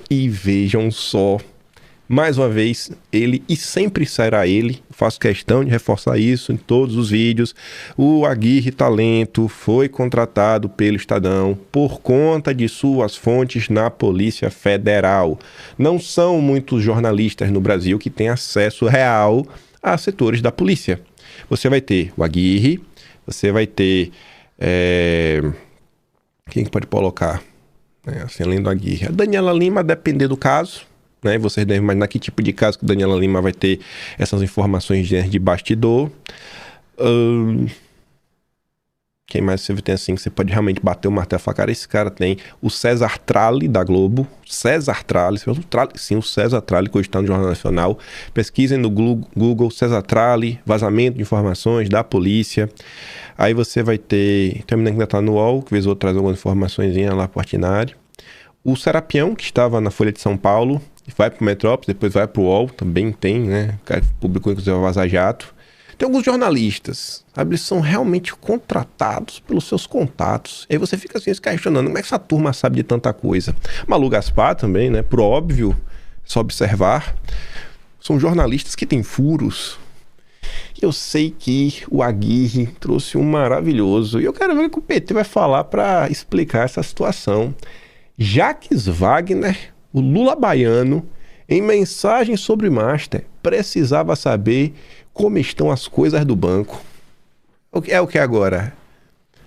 E vejam só, mais uma vez, ele, e sempre será ele, faço questão de reforçar isso em todos os vídeos, o Aguirre Talento foi contratado pelo Estadão por conta de suas fontes na Polícia Federal. Não são muitos jornalistas no Brasil que têm acesso real a setores da polícia. Você vai ter o Aguirre, você vai ter... Quem que pode colocar? Assim, além do Aguirre. A Daniela Lima, depender do caso, né? Vocês devem imaginar que tipo de caso que Daniela Lima vai ter essas informações de bastidor. Quem mais você tem assim que você pode realmente bater o martelo e falar, cara, esse cara tem o César Tralli da Globo. César Tralli, sim, o César Tralli, que hoje está no Jornal Nacional. Pesquisem no Google César Tralli, vazamento de informações da polícia. Aí você vai ter, terminando que ainda está no UOL, que vez ou outra traz algumas informações lá para o Artinari. O Serapião, que estava na Folha de São Paulo, vai para o Metrópolis, depois vai para o UOL, também tem, né? O cara publicou inclusive o Vaza Jato. Tem alguns jornalistas, sabe? Eles são realmente contratados pelos seus contatos. E aí você fica assim se questionando, como é que essa turma sabe de tanta coisa? Malu Gaspar também, né? Por óbvio, só observar. São jornalistas que têm furos. E eu sei que o Aguirre trouxe um maravilhoso. E eu quero ver o que o PT vai falar para explicar essa situação. Jacques Wagner, o Lula baiano, em mensagem sobre Master, precisava saber como estão as coisas do banco. É o que agora?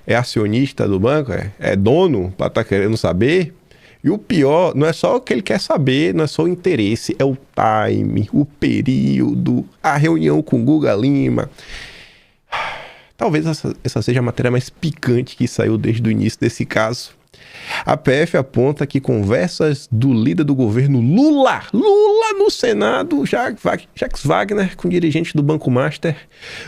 É acionista do banco? É dono para estar querendo saber? E o pior, não é só o que ele quer saber, não é só o interesse, é o time, o período, a reunião com Guga Lima. Talvez essa seja a matéria mais picante que saiu desde o início desse caso. A PF aponta que conversas do líder do governo Lula no Senado, Jacques Wagner, com dirigentes do Banco Master,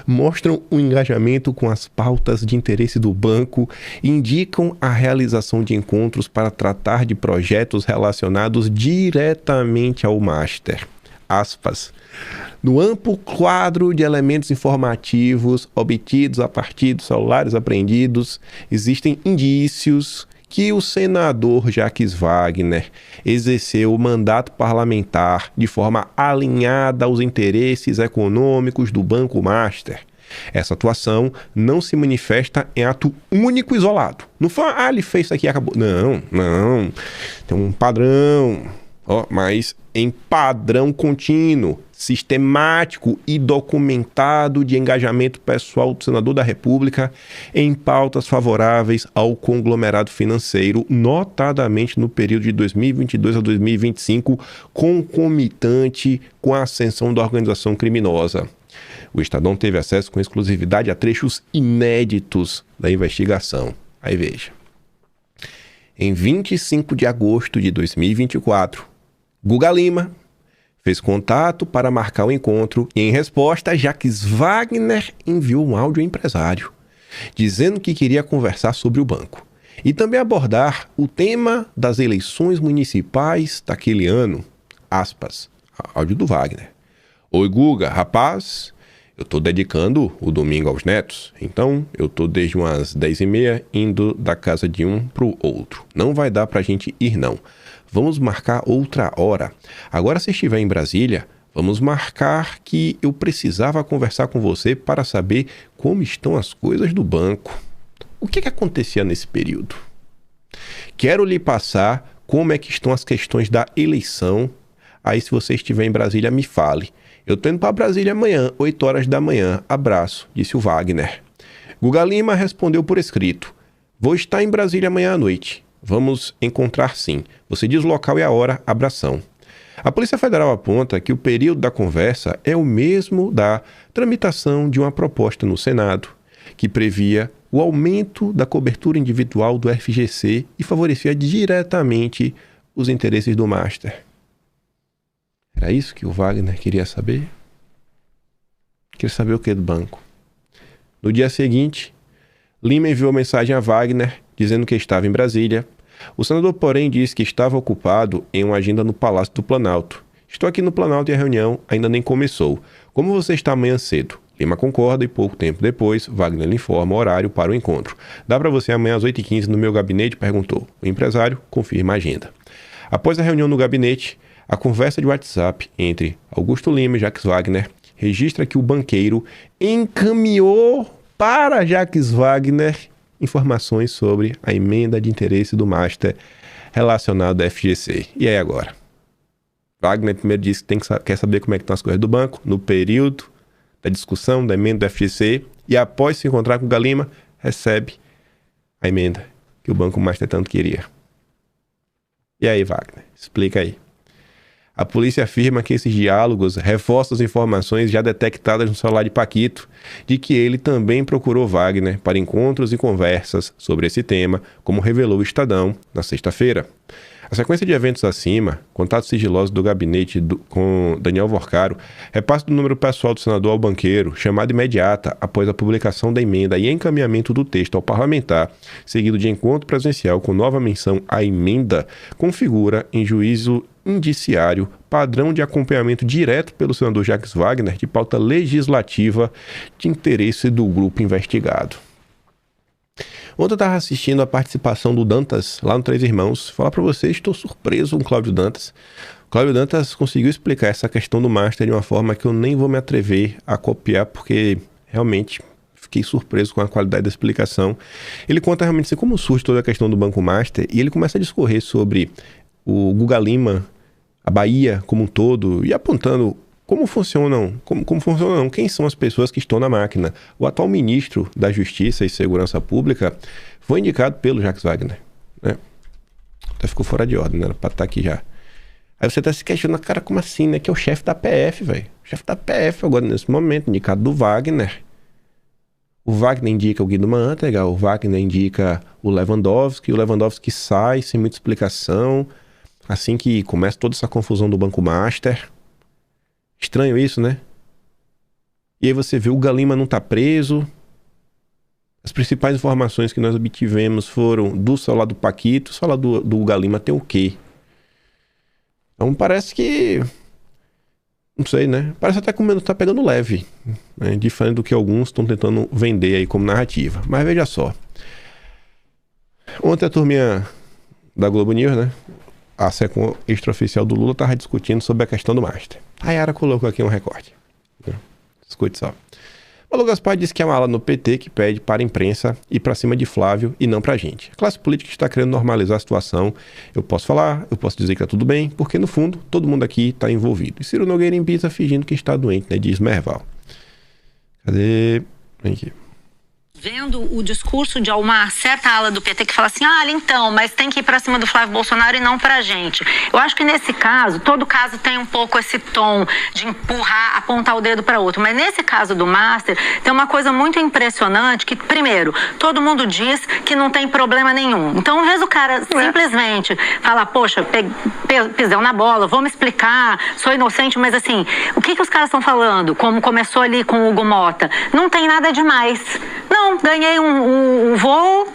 mostram um engajamento com as pautas de interesse do banco e indicam a realização de encontros para tratar de projetos relacionados diretamente ao Master. Aspas. No amplo quadro de elementos informativos obtidos a partir dos celulares apreendidos, existem indícios que o senador Jacques Wagner exerceu o mandato parlamentar de forma alinhada aos interesses econômicos do Banco Master. Essa atuação não se manifesta em ato único e isolado. Não foi, ele fez isso aqui e acabou. Não. Tem um padrão, mas em padrão contínuo, sistemático e documentado de engajamento pessoal do senador da República em pautas favoráveis ao conglomerado financeiro, notadamente no período de 2022 a 2025, concomitante com a ascensão da organização criminosa. O Estadão teve acesso com exclusividade a trechos inéditos da investigação. Aí veja. Em 25 de agosto de 2024, Guga Lima fez contato para marcar o encontro e, em resposta, Jacques Wagner enviou um áudio ao empresário, dizendo que queria conversar sobre o banco e também abordar o tema das eleições municipais daquele ano. Aspas, áudio do Wagner. Oi, Guga, rapaz, eu tô dedicando o domingo aos netos, então eu tô desde umas 10h30 indo da casa de um pro outro. Não vai dar pra gente ir, não. Vamos marcar outra hora. Agora, se estiver em Brasília, vamos marcar que eu precisava conversar com você para saber como estão as coisas do banco. O que acontecia nesse período? Quero lhe passar como é que estão as questões da eleição. Aí, se você estiver em Brasília, me fale. Eu tô indo para Brasília amanhã, 8 horas da manhã. Abraço, disse o Wagner. Guga Lima respondeu por escrito. Vou estar em Brasília amanhã à noite. Vamos encontrar sim. Você diz o local e a hora, abração. A Polícia Federal aponta que o período da conversa é o mesmo da tramitação de uma proposta no Senado, que previa o aumento da cobertura individual do FGC e favorecia diretamente os interesses do Master. Era isso que o Wagner queria saber? Queria saber o que do banco? No dia seguinte, Lima enviou mensagem a Wagner dizendo que estava em Brasília. O senador, porém, disse que estava ocupado em uma agenda no Palácio do Planalto. Estou aqui no Planalto e a reunião ainda nem começou. Como você está amanhã cedo? Lima concorda e pouco tempo depois, Wagner lhe informa o horário para o encontro. Dá para você amanhã às 8h15 no meu gabinete? Perguntou. O empresário confirma a agenda. Após a reunião no gabinete, a conversa de WhatsApp entre Augusto Lima e Jacques Wagner registra que o banqueiro encaminhou para Jacques Wagner informações sobre a emenda de interesse do Master relacionada ao FGC. E aí agora? Wagner primeiro disse que quer saber como é que estão as coisas do banco no período da discussão da emenda do FGC e após se encontrar com o Galima, recebe a emenda que o Banco Master tanto queria. E aí, Wagner? Explica aí. A polícia afirma que esses diálogos reforçam as informações já detectadas no celular de Paquito, de que ele também procurou Wagner para encontros e conversas sobre esse tema, como revelou o Estadão na sexta-feira. A sequência de eventos acima, contatos sigilosos do gabinete com Daniel Vorcaro, repasse do número pessoal do senador ao banqueiro, chamada imediata após a publicação da emenda e encaminhamento do texto ao parlamentar, seguido de encontro presencial com nova menção à emenda, configura em juízo indiciário padrão de acompanhamento direto pelo senador Jacques Wagner de pauta legislativa de interesse do grupo investigado. Ontem eu estava assistindo a participação do Dantas lá no Três Irmãos. Falar para vocês, estou surpreso com o Cláudio Dantas. O Cláudio Dantas conseguiu explicar essa questão do Master de uma forma que eu nem vou me atrever a copiar, porque realmente fiquei surpreso com a qualidade da explicação. Ele conta realmente assim, como surge toda a questão do Banco Master e ele começa a discorrer sobre o Guga Lima, a Bahia como um todo e apontando como funcionam, quem são as pessoas que estão na máquina. O atual ministro da Justiça e Segurança Pública foi indicado pelo Jacques Wagner, né? Até ficou fora de ordem, né? Era pra estar aqui já. Aí você tá se questionando, cara, como assim, né? Que é o chefe da PF, velho. O chefe da PF agora, nesse momento, indicado do Wagner. O Wagner indica o Guido Mantega, o Wagner indica o Lewandowski sai sem muita explicação, assim que começa toda essa confusão do Banco Master. Estranho isso, né? E aí você vê o Galima não tá preso. As principais informações que nós obtivemos foram do celular do Paquito. O celular do Galima tem o quê? Então parece que... Não sei, né? Parece até que o menos tá pegando leve, né? Diferente do que alguns estão tentando vender aí como narrativa. Mas veja só. Ontem a turminha da Globo News, né? A secção extraoficial do Lula estava discutindo sobre a questão do Master. A Yara colocou aqui um recorte. Escute só. Paulo Gaspar disse que é uma ala no PT que pede para a imprensa ir para cima de Flávio e não para a gente. A classe política está querendo normalizar a situação. Eu posso falar, eu posso dizer que está tudo bem, porque no fundo todo mundo aqui está envolvido. E Ciro Nogueira embisa fingindo que está doente, né? Diz Merval. Cadê? Vem aqui. Vendo o discurso de uma certa ala do PT que fala assim, então, mas tem que ir para cima do Flávio Bolsonaro e não pra gente. Eu acho que nesse caso, todo caso tem um pouco esse tom de empurrar, apontar o dedo para outro, mas nesse caso do Master, tem uma coisa muito impressionante que, primeiro, todo mundo diz que não tem problema nenhum. Então, às vezes o cara simplesmente fala, poxa, pisão na bola, vou me explicar, sou inocente, mas assim, o que os caras estão falando? Como começou ali com o Hugo Mota? Não tem nada demais. Não, ganhei um voo,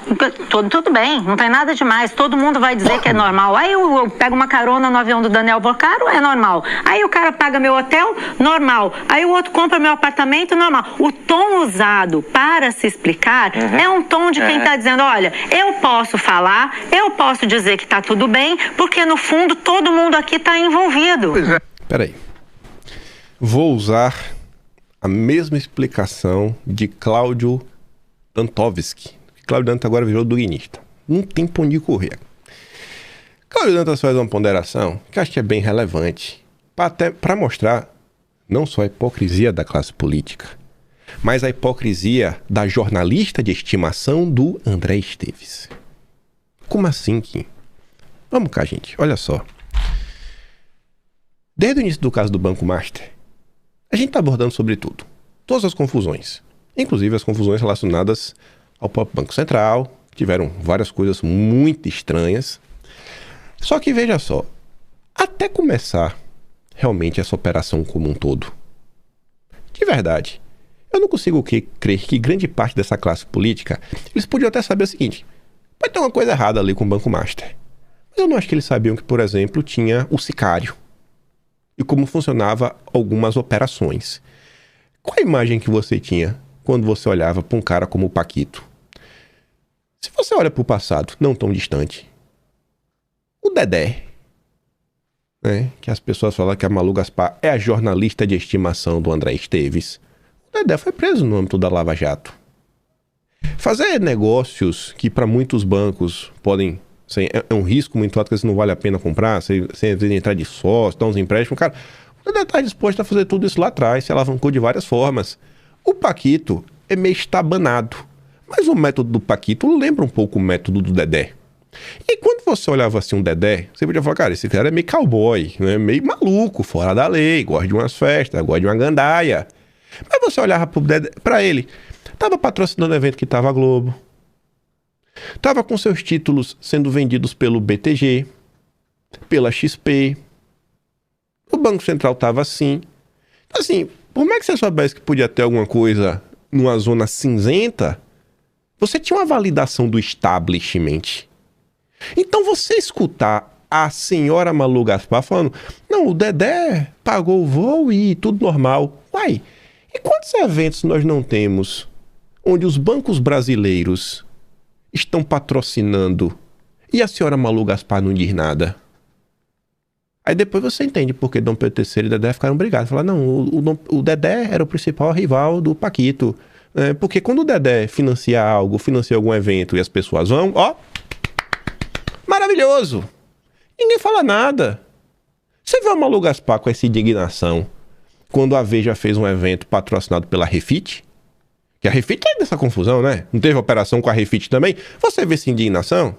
tudo bem, não tem nada demais, todo mundo vai dizer que é normal. Aí eu pego uma carona no avião do Daniel Vorcaro, é normal. Aí o cara paga meu hotel, normal. Aí o outro compra meu apartamento, normal. O tom usado para se explicar é um tom de quem está dizendo, olha, eu posso falar, eu posso dizer que está tudo bem, porque no fundo todo mundo aqui está envolvido. Peraí. Vou usar a mesma explicação de Cláudio Dantovski. Cláudio Dantas agora virou duguinista. Não tem pra onde correr. Cláudio Dantas faz uma ponderação que eu acho que é bem relevante para mostrar não só a hipocrisia da classe política, mas a hipocrisia da jornalista de estimação do André Esteves. Como assim, Kim? Vamos cá, gente. Olha só. Desde o início do caso do Banco Master, a gente está abordando sobre tudo. Todas as confusões. Inclusive as confusões relacionadas ao próprio Banco Central. Tiveram várias coisas muito estranhas. Só que veja só. Até começar realmente essa operação como um todo. De verdade. Eu não consigo crer que grande parte dessa classe política, eles podiam até saber o seguinte. Pode ter uma coisa errada ali com o Banco Master. Mas eu não acho que eles sabiam que, por exemplo, tinha o sicário. E como funcionava algumas operações. Qual a imagem que você tinha quando você olhava para um cara como o Paquito? Se você olha para o passado, não tão distante, o Dedé, né? Que as pessoas falam que a Malu Gaspar é a jornalista de estimação do André Esteves. O Dedé foi preso no âmbito da Lava Jato. Fazer negócios que para muitos bancos podem ser, é um risco muito alto, que não vale a pena comprar, sem entrar de sócio, dar uns empréstimos, cara, o Dedé está disposto a fazer tudo isso lá atrás, se alavancou de várias formas. O Paquito é meio estabanado, mas o método do Paquito lembra um pouco o método do Dedé. E quando você olhava assim um Dedé, você podia falar, cara, esse cara é meio cowboy, né? Meio maluco, fora da lei, gosta de umas festas, gosta de uma gandaia. Mas você olhava pro Dedé, pra ele, tava patrocinando evento que tava a Globo, tava com seus títulos sendo vendidos pelo BTG, pela XP, o Banco Central tava assim. Assim, por mais que você soubesse que podia ter alguma coisa numa zona cinzenta, você tinha uma validação do establishment. Então você escutar a senhora Malu Gaspar falando, não, o Dedé pagou o voo e tudo normal. Uai, e quantos eventos nós não temos onde os bancos brasileiros estão patrocinando e a senhora Malu Gaspar não diz nada? Aí depois você entende porque Dom Pedro III e Dedé ficaram brigados. Falaram, não, o Dedé era o principal rival do Paquito. Porque quando o Dedé financia algo, financia algum evento e as pessoas vão, ó, maravilhoso. Ninguém fala nada. Você vê a Malu Gaspar com essa indignação quando a Veja fez um evento patrocinado pela Refit? Que a Refit é dessa confusão, né? Não teve operação com a Refit também? Você vê essa indignação?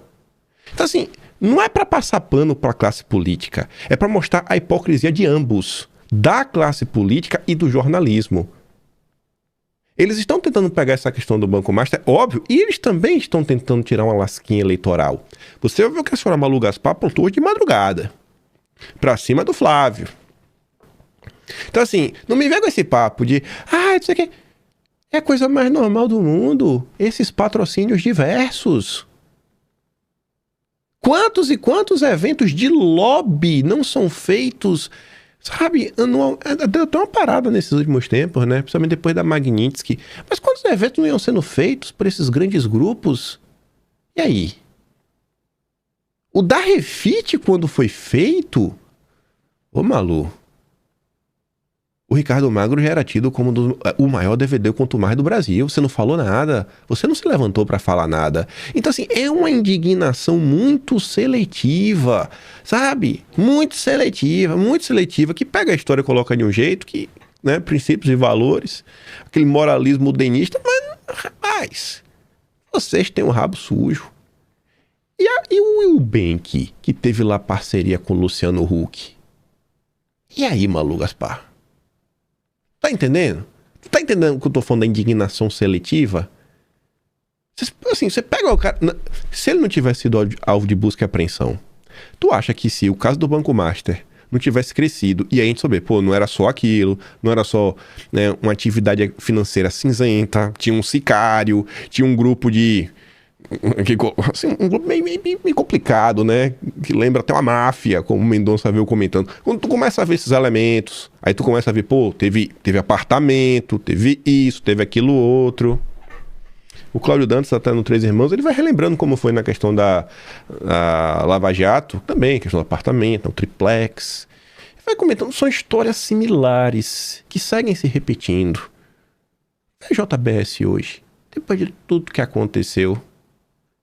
Então assim, não é para passar pano para a classe política. É para mostrar a hipocrisia de ambos. Da classe política e do jornalismo. Eles estão tentando pegar essa questão do Banco Master, óbvio, e eles também estão tentando tirar uma lasquinha eleitoral. Você viu que a senhora Malu Gaspar aprontou hoje de madrugada. Pra cima do Flávio. Então assim, não me vem com esse papo de... isso aqui é a coisa mais normal do mundo. Esses patrocínios diversos. Quantos e quantos eventos de lobby não são feitos... Sabe, deu até uma parada nesses últimos tempos, né? Principalmente depois da Magnitsky. Mas quantos eventos não iam sendo feitos por esses grandes grupos? E aí? O da Refit, quando foi feito... Ô, Malu... O Ricardo Magro já era tido como o maior DVD quanto mais do Brasil. Você não falou nada. Você não se levantou para falar nada. Então, assim, é uma indignação muito seletiva, sabe? Muito seletiva, que pega a história e coloca de um jeito que, né, princípios e valores, aquele moralismo denista, mas, rapaz, vocês têm um rabo sujo. E o Eubank, que teve lá parceria com o Luciano Huck? E aí, Malu Gaspar? Tá entendendo? Tá entendendo o que eu tô falando da indignação seletiva? Você pega o cara... Se ele não tivesse sido alvo de busca e apreensão, tu acha que se o caso do Banco Master não tivesse crescido, e aí a gente souber, não era só aquilo, não era só, né, uma atividade financeira cinzenta, tinha um sicário, tinha um grupo de... Assim, um grupo meio complicado, né? Que lembra até uma máfia, como o Mendonça veio comentando. Quando tu começa a ver esses elementos, aí tu começa a ver, teve apartamento, teve isso, teve aquilo outro. O Cláudio Dantas, até no Três Irmãos, ele vai relembrando como foi na questão da Lava Jato, também, questão do apartamento, o triplex. Ele vai comentando, são histórias similares, que seguem se repetindo. É JBS hoje, depois de tudo que aconteceu,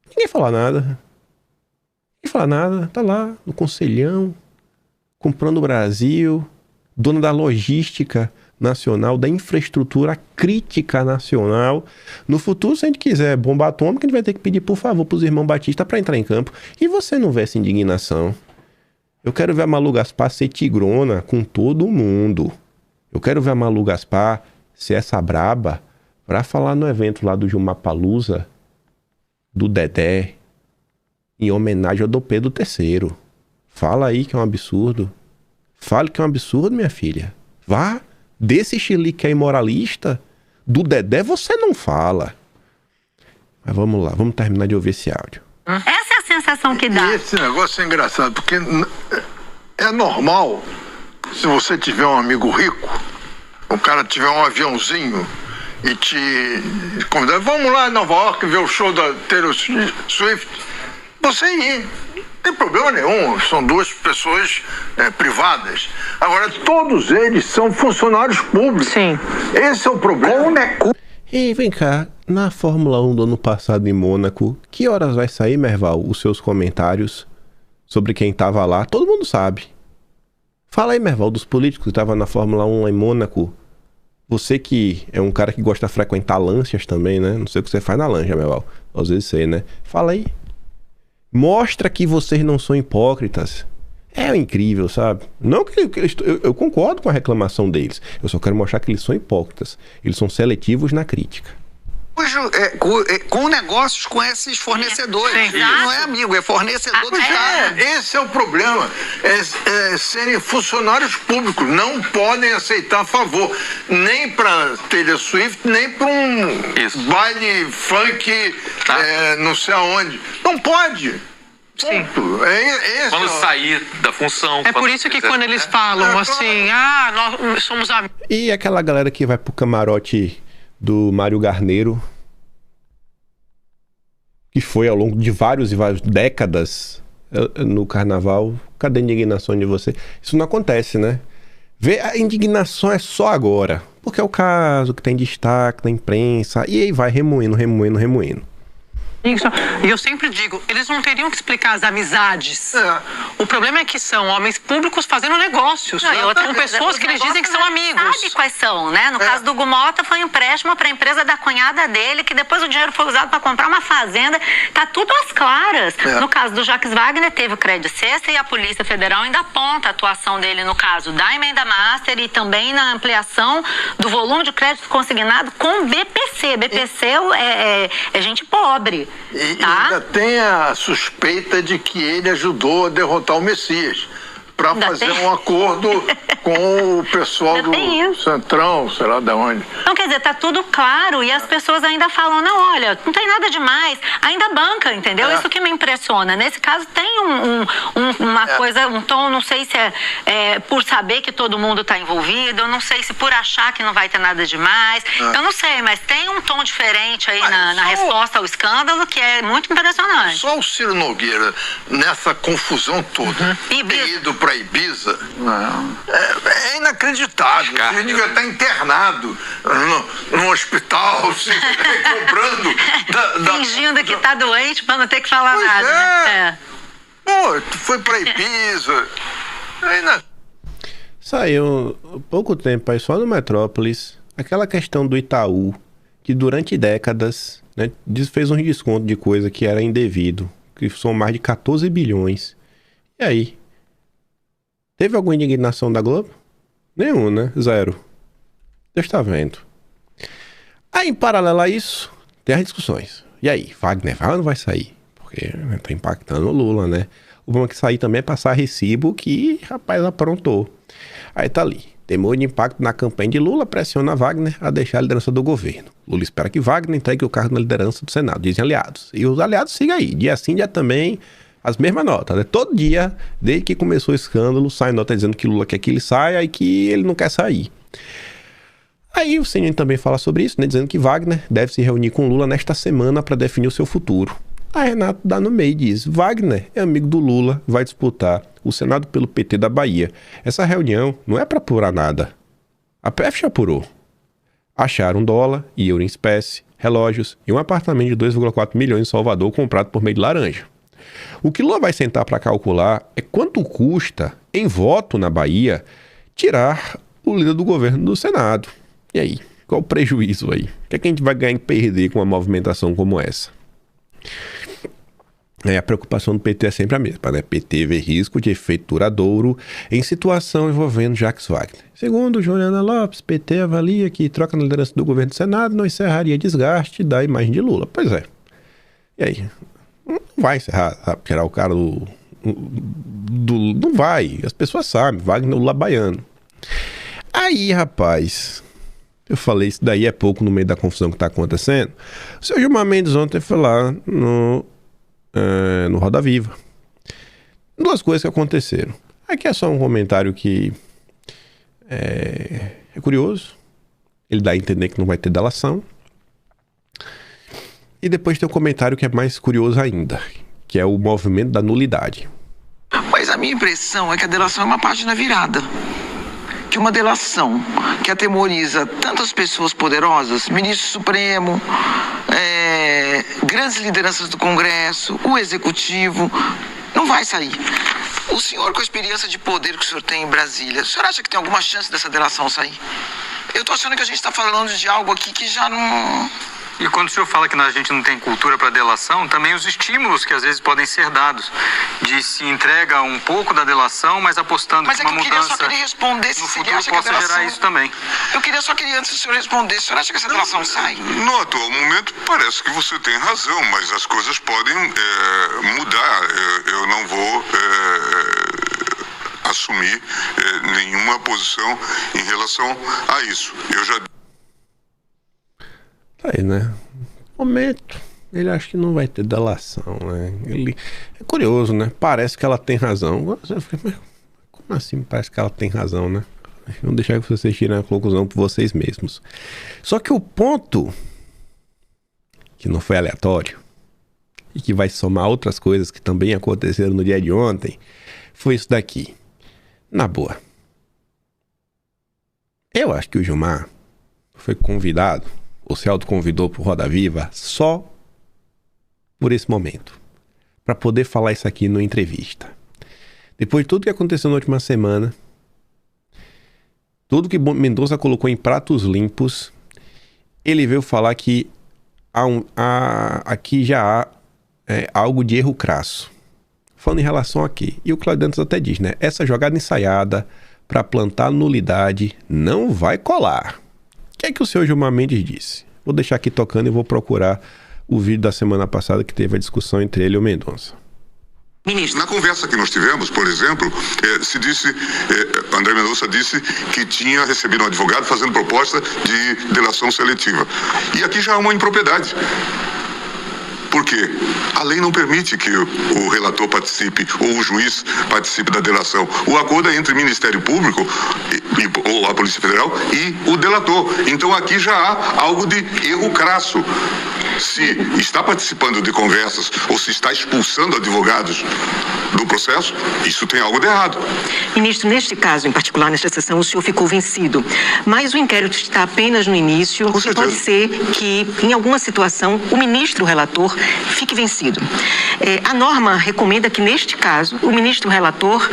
ninguém fala nada, tá lá no Conselhão, comprando o Brasil, dona da logística nacional, da infraestrutura crítica nacional. No futuro, se a gente quiser bomba atômica, a gente vai ter que pedir, por favor, pros irmãos Batista para entrar em campo. E você não vê essa indignação. Eu quero ver a Malu Gaspar ser tigrona com todo mundo. Eu quero ver a Malu Gaspar ser essa braba para falar no evento lá do Gilmapalooza, do Dedé, em homenagem ao Dom Pedro III. Fala aí que é um absurdo. Fale que é um absurdo, minha filha. Vá, desse chilique aí moralista, do Dedé você não fala. Mas vamos lá, vamos terminar de ouvir esse áudio. Essa é a sensação que dá. E esse negócio é engraçado, porque é normal, se você tiver um amigo rico, o cara tiver um aviãozinho e te convidar, vamos lá em Nova York ver o show da Taylor Swift, você ir. Não tem problema nenhum, são duas pessoas privadas. Agora, todos eles são funcionários públicos. Sim. Esse é o problema. E vem cá, na Fórmula 1 do ano passado em Mônaco, que horas vai sair, Merval, os seus comentários sobre quem tava lá? Todo mundo sabe. Fala aí, Merval, dos políticos que estavam na Fórmula 1 lá em Mônaco. Você que é um cara que gosta de frequentar lanchas também, né? Não sei o que você faz na lancha, Merval. Às vezes sei, né? Fala aí. Mostra que vocês não são hipócritas. É incrível, sabe? Não que eu concordo com a reclamação deles. Eu só quero mostrar que eles são hipócritas. Eles são seletivos na crítica. Com negócios com esses fornecedores. Não é amigo, é fornecedor do Estado. Esse é o problema. Serem funcionários públicos. Não podem aceitar favor. Nem para Taylor Swift, nem para um baile funk, não sei aonde. Não pode. Ponto. Quando sair da função. É por isso que quando eles falam assim, nós somos amigos. E aquela galera que vai pro camarote do Mário Garneiro, que foi ao longo de várias décadas no carnaval, cadê a indignação de você? Isso não acontece, né? A indignação é só agora, porque é o caso que tem destaque na imprensa, e aí vai remoendo. E eu sempre digo, eles não teriam que explicar as amizades. O problema é que são homens públicos fazendo negócios. Com pessoas que eles dizem que são amigos. Sabe quais são, né? No caso do Gumota, foi um empréstimo para a empresa da cunhada dele, que depois o dinheiro foi usado para comprar uma fazenda. Tá tudo às claras. No caso do Jacques Wagner, teve o crédito cesta e a Polícia Federal ainda aponta a atuação dele no caso da emenda master e também na ampliação do volume de crédito consignado com BPC. BPC é gente pobre. E ainda tem a suspeita de que ele ajudou a derrotar o Messias para fazer um acordo com o pessoal do Centrão, sei lá de onde. Então, quer dizer, tá tudo claro e as pessoas ainda falam, não, olha, não tem nada demais, ainda banca, entendeu? Isso que me impressiona. Nesse caso tem uma coisa, um tom, não sei se é por saber que todo mundo tá envolvido, eu não sei se por achar que não vai ter nada demais, eu não sei, mas tem um tom diferente aí na resposta ao escândalo que é muito impressionante. Só o Ciro Nogueira, nessa confusão toda, ter ido para Ibiza, é inacreditável. Ele devia estar internado no hospital, cobrando. Fingindo que está doente para não ter que falar nada. Né? Pô, tu foi para Ibiza. Saiu pouco tempo aí só no Metrópolis aquela questão do Itaú, que durante décadas, né, fez um desconto de coisa que era indevido, que são mais de 14 bilhões. E aí? Teve alguma indignação da Globo? Nenhum, né? Zero. Deus está vendo. Aí, em paralelo a isso, tem as discussões. E aí, Wagner vai ou não vai sair? Porque tá impactando o Lula, né? O bom é que sair também é passar recibo que, rapaz, aprontou. Aí tá ali. Temor de impacto na campanha de Lula pressiona Wagner a deixar a liderança do governo. Lula espera que Wagner entregue o cargo na liderança do Senado, dizem aliados. E os aliados sigam aí. Dia sim, dia também... as mesmas notas, né? Todo dia, desde que começou o escândalo, sai nota dizendo que Lula quer que ele saia e que ele não quer sair. Aí o CNN também fala sobre isso, né? Dizendo que Wagner deve se reunir com Lula nesta semana para definir o seu futuro. A Renato dá no meio e diz, Wagner é amigo do Lula, vai disputar o Senado pelo PT da Bahia. Essa reunião não é para apurar nada. A PF já apurou. Acharam dólar e euro em espécie, relógios e um apartamento de 2,4 milhões em Salvador comprado por meio de laranja. O que Lula vai sentar para calcular é quanto custa, em voto na Bahia, tirar o líder do governo do Senado. E aí, qual o prejuízo aí? O que é que a gente vai ganhar em perder com uma movimentação como essa? A preocupação do PT é sempre a mesma, né? PT vê risco de efeito duradouro em situação envolvendo Jacques Wagner. Segundo Juliana Lopes, PT avalia que troca na liderança do governo do Senado não encerraria desgaste da imagem de Lula. Pois é. E aí? Não vai encerrar, sabe? Tirar o cara do... Não vai. As pessoas sabem. Wagner, Lula baiano. Aí, rapaz... Eu falei, isso daí é pouco no meio da confusão que tá acontecendo. O seu Gilmar Mendes ontem foi lá no Roda Viva. Duas coisas que aconteceram. Aqui é só um comentário que é curioso. Ele dá a entender que não vai ter delação. E depois tem um comentário que é mais curioso ainda, que é o movimento da nulidade. A minha impressão é que a delação é uma página virada. Que uma delação que atemoriza tantas pessoas poderosas, ministro Supremo, grandes lideranças do Congresso, o Executivo, não vai sair. O senhor, com a experiência de poder que o senhor tem em Brasília, o senhor acha que tem alguma chance dessa delação sair? Eu tô achando que a gente está falando de algo aqui que já não... E quando o senhor fala que a gente não tem cultura para delação, também os estímulos que às vezes podem ser dados, de se entrega um pouco da delação, mas apostando que uma mudança só queria responder se no você futuro acha que a possa delação... gerar isso também. Eu queria só que antes o senhor respondesse, o senhor acha que essa delação sai? No atual momento parece que você tem razão, mas as coisas podem mudar. Eu não vou assumir nenhuma posição em relação a isso. Eu já... Tá aí, né? Momento, ele acha que não vai ter delação, né? Ele... É curioso, né? Parece que ela tem razão. Você fica, mas como assim parece que ela tem razão, né? Vamos deixar que vocês tirem a conclusão por vocês mesmos. Só que o ponto, que não foi aleatório, e que vai somar outras coisas que também aconteceram no dia de ontem, foi isso daqui. Na boa. Eu acho que o Gilmar foi convidado, ou se autoconvidou pro Roda Viva só por esse momento, para poder falar isso aqui numa entrevista. Depois de tudo que aconteceu na última semana, tudo que Mendonça colocou em pratos limpos, ele veio falar que aqui já há algo de erro crasso. Falando em relação aqui, e o Cláudio Dantas até diz, né? Essa jogada ensaiada para plantar nulidade não vai colar. O que é que o senhor Gilmar Mendes disse? Vou deixar aqui tocando e vou procurar o vídeo da semana passada que teve a discussão entre ele e o Mendonça. Ministro. Na conversa que nós tivemos, por exemplo, se disse, André Mendonça disse que tinha recebido um advogado fazendo proposta de delação seletiva. E aqui já há uma impropriedade. Por quê? A lei não permite que o relator participe ou o juiz participe da delação. O acordo é entre o Ministério Público ou a Polícia Federal e o delator. Então aqui já há algo de erro crasso. Se está participando de conversas ou se está expulsando advogados do processo, isso tem algo de errado. Ministro, neste caso, em particular, nesta sessão, o senhor ficou vencido. Mas o inquérito está apenas no início. Com certeza. Pode ser que, em alguma situação, o ministro relator fique vencido. A norma recomenda que, neste caso, o ministro relator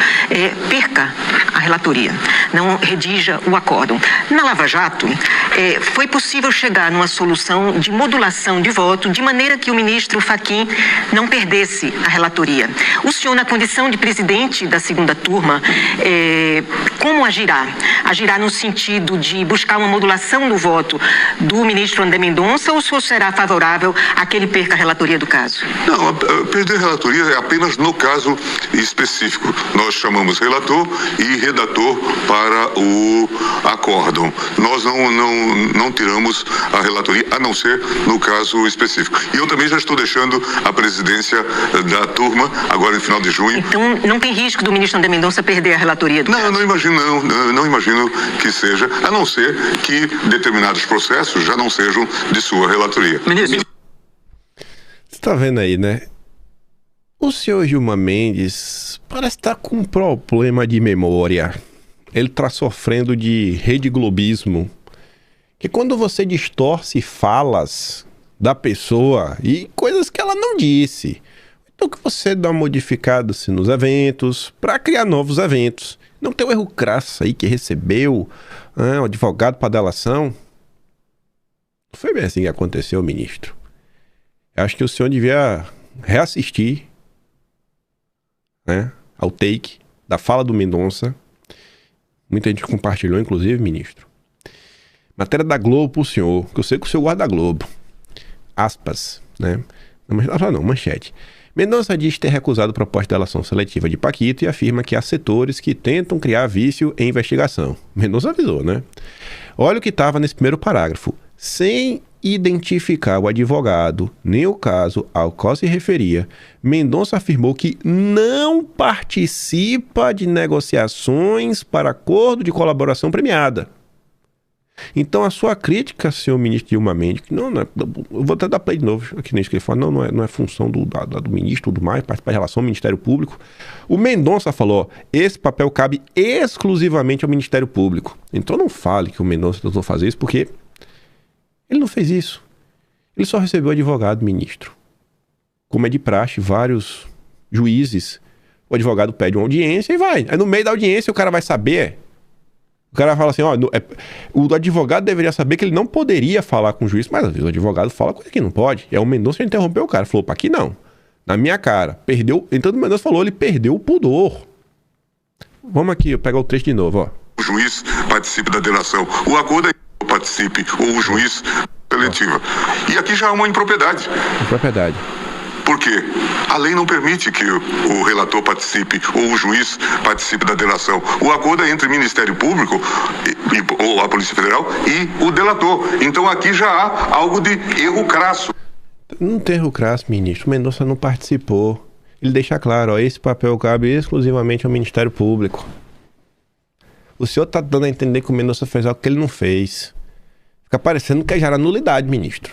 perca a relatoria, não redija o acórdão. Na Lava Jato, foi possível chegar numa solução de modulação de voto, de maneira que o ministro Fachin não perdesse a relatoria. O senhor, na condição de presidente da segunda turma, como agirá? Agirá no sentido de buscar uma modulação do voto do ministro André Mendonça, ou o senhor será favorável a que ele perca a relatoria do caso? Não, perder a relatoria é apenas no caso específico. Nós chamamos relator e redator para o acórdão. Nós não tiramos a relatoria, a não ser no caso específico. E eu também já estou deixando a presidência da turma, agora no final de junho. Então, não tem risco do ministro André Mendonça perder a relatoria do caso? Não imagino que seja, a não ser que determinados processos já não sejam de sua relatoria. Ministro, você tá vendo aí, né? O senhor Gilmar Mendes parece estar com um problema de memória. Ele está sofrendo de rede globismo. Que quando você distorce falas da pessoa e coisas que ela não disse, então que você dá uma modificada assim, nos eventos para criar novos eventos. Não tem um erro crasso aí que recebeu um advogado para delação. Não foi bem assim que aconteceu, ministro. Eu acho que o senhor devia reassistir, né, ao take da fala do Mendonça. Muita gente compartilhou, inclusive, ministro. Matéria da Globo pro senhor, que eu sei que o senhor guarda a Globo. Aspas, né? Não, manchete. Mendonça diz ter recusado proposta de delação seletiva de Paquito e afirma que há setores que tentam criar vício em investigação. Mendonça avisou, né? Olha o que estava nesse primeiro parágrafo. Sem identificar o advogado, nem o caso ao qual se referia, Mendonça afirmou que não participa de negociações para acordo de colaboração premiada. Então, a sua crítica, senhor ministro Gilmar Mendes, que não é, eu vou até dar play de novo, aqui nisso que ele fala, não é função do ministro, tudo mais, participar de relação ao Ministério Público. O Mendonça falou, esse papel cabe exclusivamente ao Ministério Público. Então, não fale que o Mendonça tentou fazer isso, porque ele não fez isso. Ele só recebeu advogado, ministro. Como é de praxe, vários juízes, o advogado pede uma audiência e vai. Aí no meio da audiência o cara vai saber. O cara fala assim, ó, o advogado deveria saber que ele não poderia falar com o juiz, mas às vezes o advogado fala coisa que não pode. E aí o Mendonça interrompeu o cara, falou, opa, aqui não. Na minha cara. Perdeu. Então o Mendonça falou, ele perdeu o pudor. Vamos aqui, eu pego o trecho de novo, ó. O juiz participe da delação. O acordo é que participe, ou o juiz seletiva. E aqui já há uma impropriedade. Impropriedade. Por quê? A lei não permite que o relator participe ou o juiz participe da delação. O acordo é entre o Ministério Público ou a Polícia Federal e o delator. Então aqui já há algo de erro crasso. Não tem erro crasso, ministro. O Mendonça não participou. Ele deixa claro, ó, esse papel cabe exclusivamente ao Ministério Público. O senhor está dando a entender que o Mendonça fez algo que ele não fez. Fica parecendo que já era nulidade, ministro.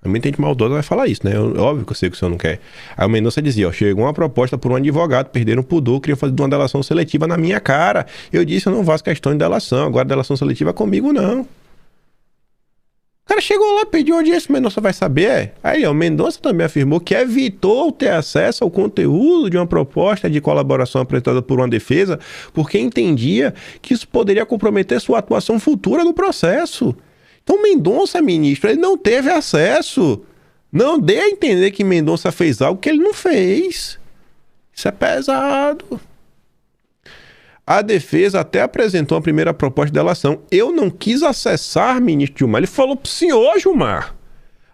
Muita gente maldosa vai falar isso, né? Óbvio que eu sei que o senhor não quer. Aí o Mendonça dizia, ó, chegou uma proposta por um advogado, perderam o pudor, queria fazer uma delação seletiva na minha cara. Eu disse, eu não faço questão de delação, agora delação seletiva é comigo, não. O cara chegou lá, pediu audiência, o Mendonça vai saber. Aí ó, o Mendonça também afirmou que evitou ter acesso ao conteúdo de uma proposta de colaboração apresentada por uma defesa, porque entendia que isso poderia comprometer sua atuação futura no processo. Então Mendonça, ministro, ele não teve acesso. Não dê a entender que Mendonça fez algo que ele não fez. Isso é pesado. A defesa até apresentou a primeira proposta de delação. Eu não quis acessar, ministro Gilmar. Ele falou pro senhor, Gilmar.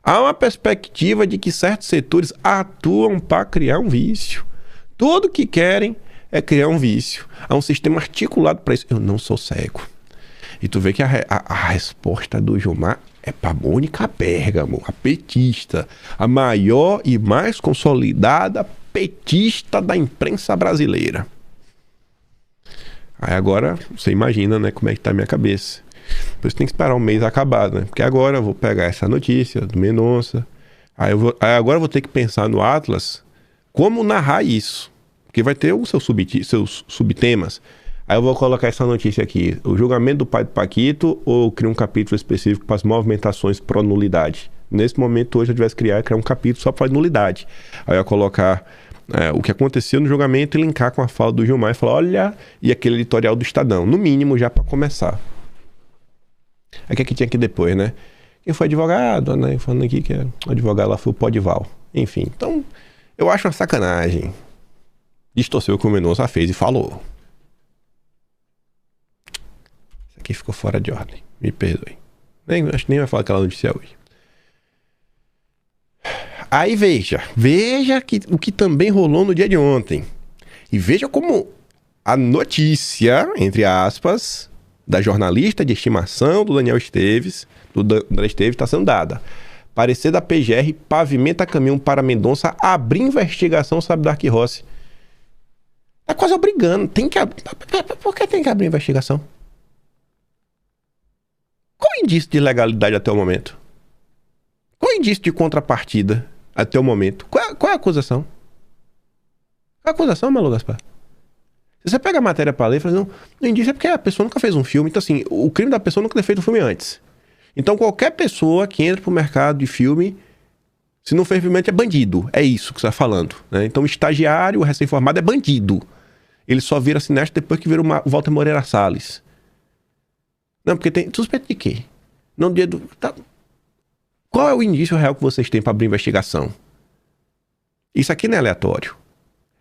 Há uma perspectiva de que certos setores atuam para criar um vício. Tudo que querem é criar um vício. Há um sistema articulado para isso. Eu não sou cego. E tu vê que a resposta do Gilmar é para Mônica Bergamo, a petista, a maior e mais consolidada petista da imprensa brasileira. Aí agora, você imagina, né, como é que tá a minha cabeça. Por isso tem que esperar um mês acabar, né? Porque agora eu vou pegar essa notícia do Mendonça, aí agora eu vou ter que pensar no Atlas como narrar isso. Porque vai ter os seus subtemas. Aí eu vou colocar essa notícia aqui. O julgamento do pai do Paquito ou cria um capítulo específico para as movimentações pró-nulidade? Nesse momento, hoje, eu tivesse criar um capítulo só para nulidade. Aí eu ia colocar o que aconteceu no julgamento e linkar com a fala do Gilmar e falar, olha, e aquele editorial do Estadão. No mínimo, já para começar. Aí o que tinha aqui depois, né? Quem foi advogado, né? Falando aqui que o advogado lá foi o Podival. Enfim, então, eu acho uma sacanagem. Distorceu o que o Mendonça fez e falou. Aqui ficou fora de ordem, me perdoe. Acho que nem vai falar aquela notícia hoje. Aí veja o que também rolou no dia de ontem. E veja como a notícia, entre aspas, da jornalista de estimação do Daniel Esteves, do André Esteves, está sendo dada. Parecer da PGR pavimenta caminho para Mendonça abrir investigação sobre Dark Rossi. Tá quase obrigando. Por que tem que abrir investigação? Qual é o indício de legalidade até o momento? Qual é o indício de contrapartida até o momento? Qual é a acusação? Qual é a acusação, Malu Gaspar? Se você pega a matéria para ler e fala, não, o indício é porque a pessoa nunca fez um filme. Então, assim, o crime da pessoa nunca ter feito um filme antes. Então, qualquer pessoa que entra pro mercado de filme, se não fez filme antes, é bandido. É isso que você está falando, né? Então, o estagiário, o recém-formado é bandido. Ele só vira cineasta depois que vira o Walter Moreira Salles. Não, porque tem suspeito de quê? Não, Qual é o indício real que vocês têm para abrir investigação? Isso aqui não é aleatório.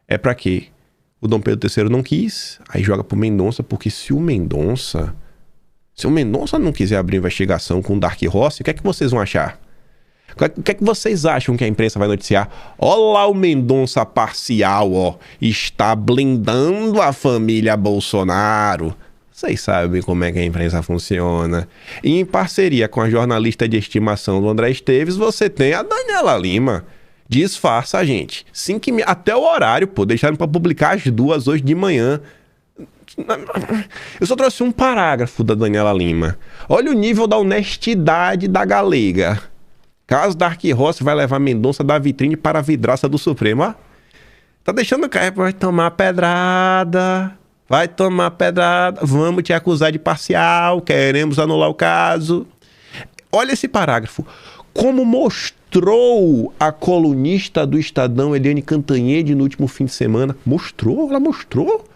É para quê? O Dom Pedro III não quis, aí joga pro Mendonça, porque se o Mendonça não quiser abrir investigação com o Dark Rossi, o que é que vocês vão achar? O que é que vocês acham que a imprensa vai noticiar? Olha lá o Mendonça parcial, ó, está blindando a família Bolsonaro. Vocês sabem como é que a imprensa funciona. E em parceria com a jornalista de estimação do André Esteves, você tem a Daniela Lima. Disfarça, gente. Até o horário, pô. Deixaram pra publicar às 2 hoje de manhã. Eu só trouxe um parágrafo da Daniela Lima. Olha o nível da honestidade da galega. Caso Dark Rossi vai levar Mendonça da vitrine para a vidraça do Supremo. Ó. Tá deixando cair, vai tomar pedrada. Vai tomar pedrada. Vamos te acusar de parcial. Queremos anular o caso. Olha esse parágrafo. Como mostrou a colunista do Estadão, Eliane Cantanhede, no último fim de semana. Mostrou? Ela mostrou?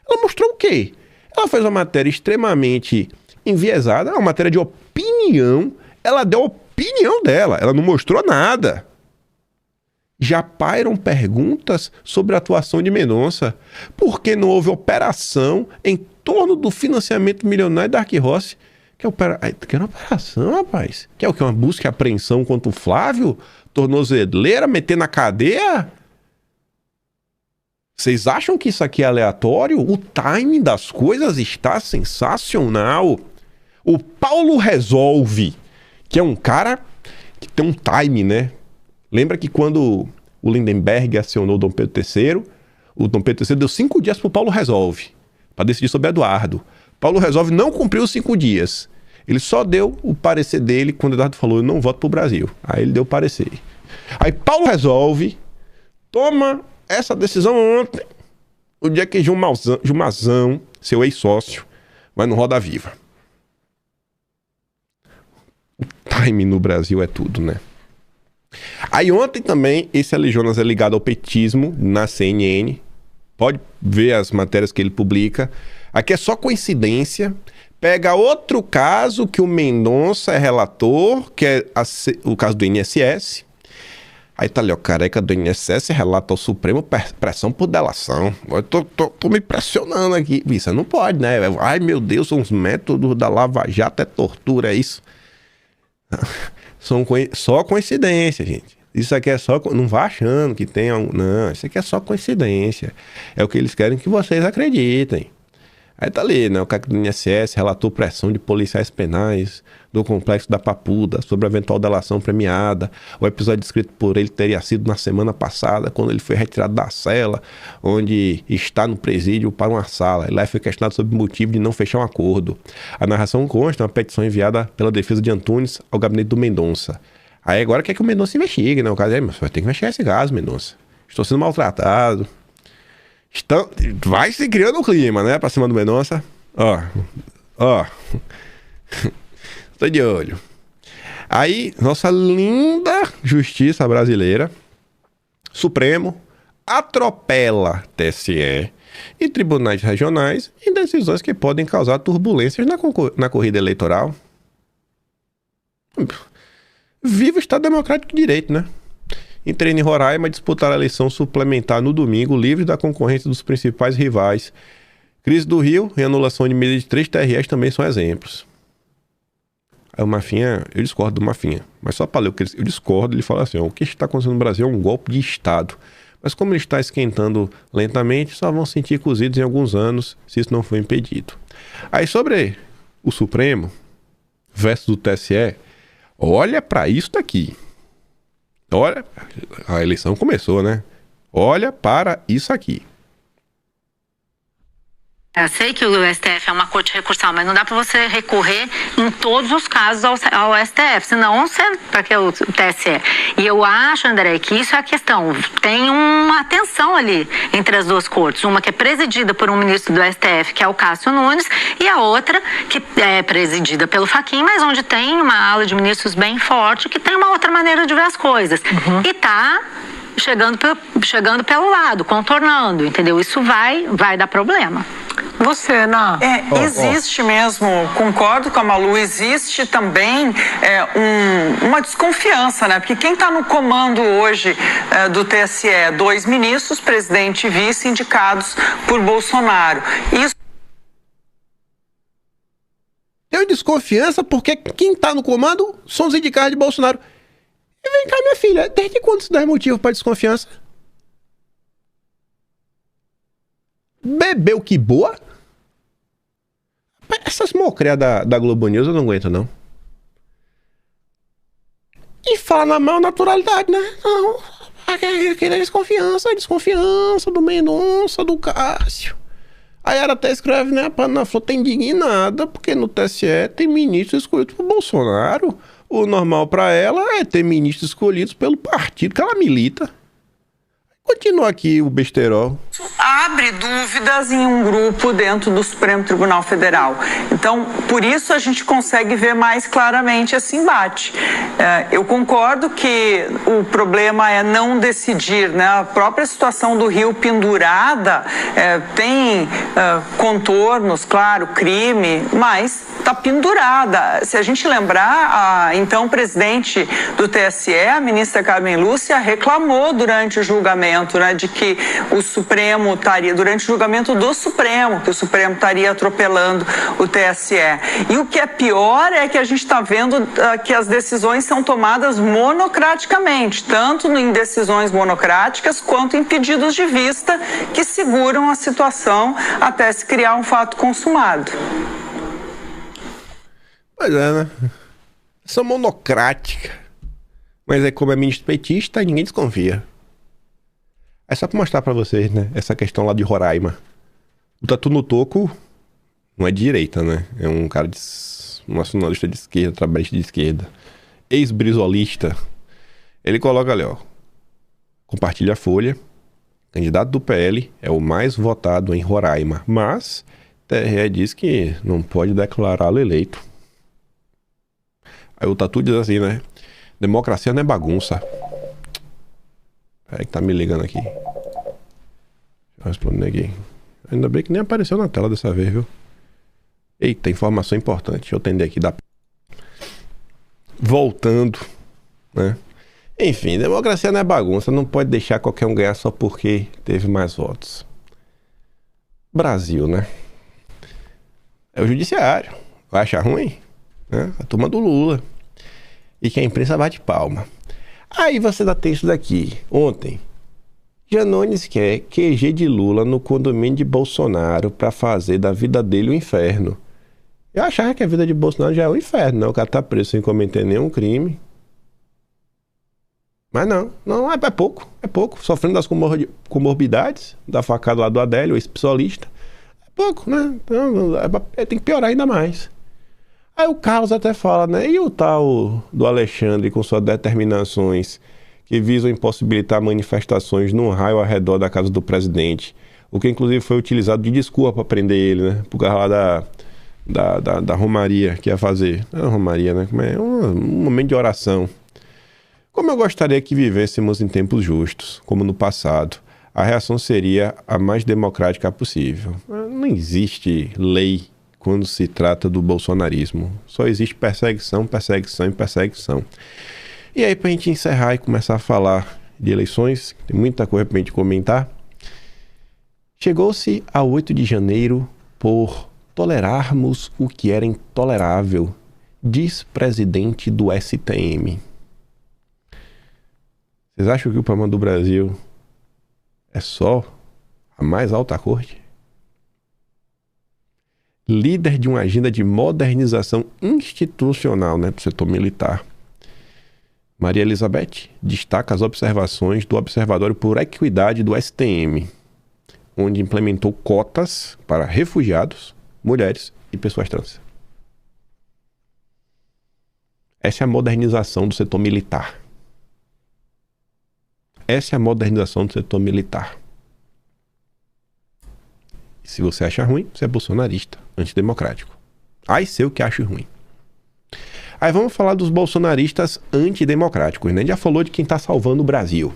Ela mostrou o quê? Ela fez uma matéria extremamente enviesada, uma matéria de opinião. Ela deu a opinião dela. Ela não mostrou nada. Já pairam perguntas sobre a atuação de Mendonça. Por que não houve operação em torno do financiamento milionário da Dark Rossi? Que era uma operação, rapaz. Que é o que? Uma busca e apreensão contra o Flávio? Tornozeleira? Meter na cadeia? Vocês acham que isso aqui é aleatório? O timing das coisas está sensacional. O Paulo Resolve, que é um cara que tem um time, né? Lembra que quando o Lindenberg acionou o Dom Pedro III, o Dom Pedro III deu 5 dias para o Paulo Resolve, para decidir sobre Eduardo. Paulo Resolve não cumpriu os 5 dias. Ele só deu o parecer dele quando Eduardo falou, eu não voto pro Brasil. Aí ele deu o parecer. Aí Paulo Resolve toma essa decisão ontem, o dia que Gilmazão, seu ex-sócio, vai no Roda Viva. O time no Brasil é tudo, né? Aí ontem também, esse Ale Jonas é ligado ao petismo na CNN. Pode ver as matérias que ele publica. Aqui é só coincidência. Pega outro caso que o Mendonça é relator, que é o caso do INSS. Aí tá ali, ó, careca do INSS relata ao Supremo pressão por delação. Eu tô me pressionando aqui. Isso não pode, né? Ai, meu Deus, são os métodos da Lava Jato, é tortura, é isso. São só coincidência, gente. Isso aqui é só... Não vá achando que tem... Não, isso aqui é só coincidência. É o que eles querem que vocês acreditem. Aí tá ali, né? O cara do INSS relatou pressão de policiais penais do Complexo da Papuda sobre a eventual delação premiada. O episódio descrito por ele teria sido na semana passada, quando ele foi retirado da cela, onde está no presídio, para uma sala. E lá foi questionado sobre o motivo de não fechar um acordo. A narração consta uma petição enviada pela defesa de Antunes ao gabinete do Mendonça. Aí agora quer que o Mendonça investigue, né? O caso é, mas vai ter que investigar esse caso, Mendonça. Estou sendo maltratado. Vai se criando o clima, né? Pra cima do Mendonça. Ó. Tô de olho. Aí, nossa linda justiça brasileira, Supremo, atropela TSE e tribunais regionais em decisões que podem causar turbulências na corrida eleitoral. Viva o Estado Democrático de Direito, né? Entrei em Roraima a disputar a eleição suplementar no domingo, livre da concorrência dos principais rivais. Crise do Rio e anulação de medida de 3 TREs também são exemplos. Aí o Mafinha, eu discordo do Mafinha, mas só para ler o que eu discordo, ele fala assim, ó, o que está acontecendo no Brasil é um golpe de Estado. Mas como ele está esquentando lentamente, só vão sentir cozidos em alguns anos, se isso não for impedido. Aí sobre o Supremo versus o TSE, olha para isso daqui. Olha, a eleição começou, né? Olha para isso aqui. Eu sei que o STF é uma corte recursal, mas não dá para você recorrer em todos os casos ao STF, senão você, para que o TSE? E eu acho, André, que isso é a questão. Tem uma tensão ali entre as duas cortes. Uma que é presidida por um ministro do STF, que é o Cássio Nunes, e a outra que é presidida pelo Fachin, mas onde tem uma ala de ministros bem forte, que tem uma outra maneira de ver as coisas. Uhum. E tá chegando pelo lado, contornando, entendeu? Isso vai dar problema. Você, Ana? Existe mesmo, concordo com a Malu, existe também uma desconfiança, né? Porque quem está no comando hoje do TSE é 2 ministros, presidente e vice, indicados por Bolsonaro. Isso... Tenho desconfiança porque quem está no comando são os indicados de Bolsonaro. E vem cá, minha filha, desde quando isso dá motivo para desconfiança? Bebeu que boa? Essas mocreas da Globo News eu não aguento, não. E fala na maior naturalidade, né? Não, aquele desconfiança do Mendonça, do Cássio. Aí ela até escreve, né? A Ana Flor tá indignada porque no TSE tem ministros escolhidos por Bolsonaro. O normal pra ela é ter ministros escolhidos pelo partido que ela milita. Continua aqui o besterol. Abre dúvidas em um grupo dentro do Supremo Tribunal Federal. Então, por isso a gente consegue ver mais claramente esse embate. Eu concordo que o problema é não decidir, né? A própria situação do Rio pendurada tem contornos, claro, crime, mas está pendurada. Se a gente lembrar, a então presidente do TSE, a ministra Carmen Lúcia, reclamou durante o julgamento, né, de que o Supremo estaria, durante o julgamento do Supremo, que o Supremo estaria atropelando o TSE. E o que é pior é que a gente está vendo que as decisões são tomadas monocraticamente, tanto em decisões monocráticas quanto em pedidos de vista que seguram a situação até se criar um fato consumado. Pois é, né? São monocrática. Mas é como é ministro petista, ninguém desconfia. É só pra mostrar pra vocês, né? Essa questão lá de Roraima. O Tatu no Toco não é de direita, né? É um cara de... um nacionalista de esquerda, trabalhista de esquerda. Ex-brizolista. Ele coloca ali, ó. Compartilha a folha. Candidato do PL é o mais votado em Roraima. Mas TRE diz que não pode declará-lo eleito. Aí o Tatu diz assim, né? Democracia não é bagunça. Peraí que tá me ligando aqui. Deixa eu responder aqui. Ainda bem que nem apareceu na tela dessa vez, viu? Eita, informação importante. Deixa eu atender aqui da... Voltando, né? Enfim, democracia não é bagunça. Não pode deixar qualquer um ganhar só porque teve mais votos. Brasil, né? É o judiciário. Vai achar ruim? Né? A turma do Lula. E que a imprensa bate palma. Aí você dá texto daqui. Ontem, Janones quer QG de Lula no condomínio de Bolsonaro para fazer da vida dele um inferno. Eu achava que a vida de Bolsonaro já é um inferno, né? O cara tá preso sem cometer nenhum crime. Mas não, é pouco. Sofrendo das comorbidades, da facada lá do Adélio, ex-psolista. É pouco, né? Então, tem que piorar ainda mais. Aí o Carlos até fala, né? E o tal do Alexandre com suas determinações que visam impossibilitar manifestações num raio ao redor da casa do presidente. O que inclusive foi utilizado de desculpa para prender ele, né? Por causa lá da romaria que ia fazer. Não é romaria, né? Como é? Um momento de oração. Como eu gostaria que vivêssemos em tempos justos, como no passado, a reação seria a mais democrática possível. Não existe lei quando se trata do bolsonarismo. Só existe perseguição, perseguição e perseguição. E aí, pra gente encerrar e começar a falar de eleições, tem muita coisa pra gente comentar. Chegou-se a 8 de janeiro por tolerarmos o que era intolerável, diz presidente do STM. Vocês acham que o problema do Brasil é só a mais alta corte? Líder de uma agenda de modernização institucional, né, do setor militar. Maria Elizabeth destaca as observações do Observatório por Equidade do STM, onde implementou cotas para refugiados, mulheres e pessoas trans. Essa é a modernização do setor militar. Essa é a modernização do setor militar. Se você acha ruim, você é bolsonarista, antidemocrático. Ai, sei o que acho ruim. Aí vamos falar dos bolsonaristas antidemocráticos, né? Já falou de quem está salvando o Brasil.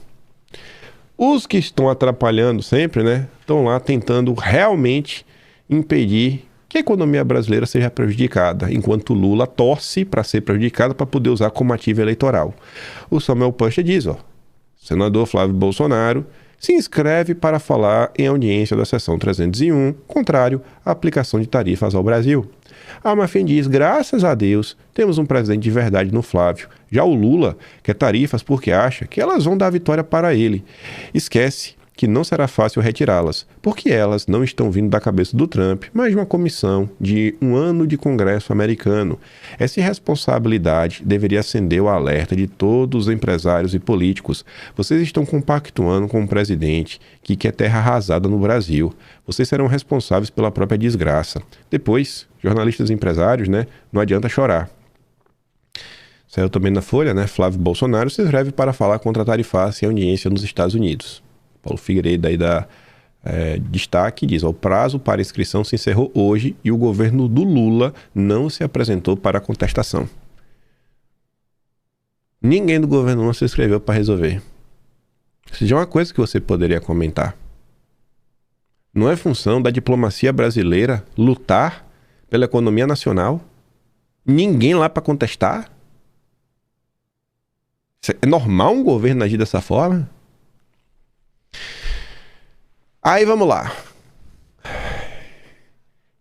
Os que estão atrapalhando sempre, né? Estão lá tentando realmente impedir que a economia brasileira seja prejudicada, enquanto Lula torce para ser prejudicada para poder usar como ativo eleitoral. O Samuel Puxa diz, ó, senador Flávio Bolsonaro se inscreve para falar em audiência da seção 301, contrário à aplicação de tarifas ao Brasil. Alma Fim diz, graças a Deus, temos um presidente de verdade no Flávio. Já o Lula quer tarifas porque acha que elas vão dar vitória para ele. Esquece que não será fácil retirá-las, porque elas não estão vindo da cabeça do Trump, mas de uma comissão de um ano de Congresso americano. Essa irresponsabilidade deveria acender o alerta de todos os empresários e políticos. Vocês estão compactuando com um presidente que quer terra arrasada no Brasil. Vocês serão responsáveis pela própria desgraça. Depois, jornalistas e empresários, não adianta chorar. Saiu também na Folha, Flávio Bolsonaro se inscreve para falar contra a tarifação e audiência nos Estados Unidos. Paulo Figueiredo aí dá destaque, diz: o prazo para inscrição se encerrou hoje e o governo do Lula não se apresentou para a contestação. Ninguém do governo não se inscreveu para resolver. Isso já é uma coisa que você poderia comentar. Não é função da diplomacia brasileira lutar pela economia nacional? Ninguém lá para contestar? É normal um governo agir dessa forma? Aí vamos lá.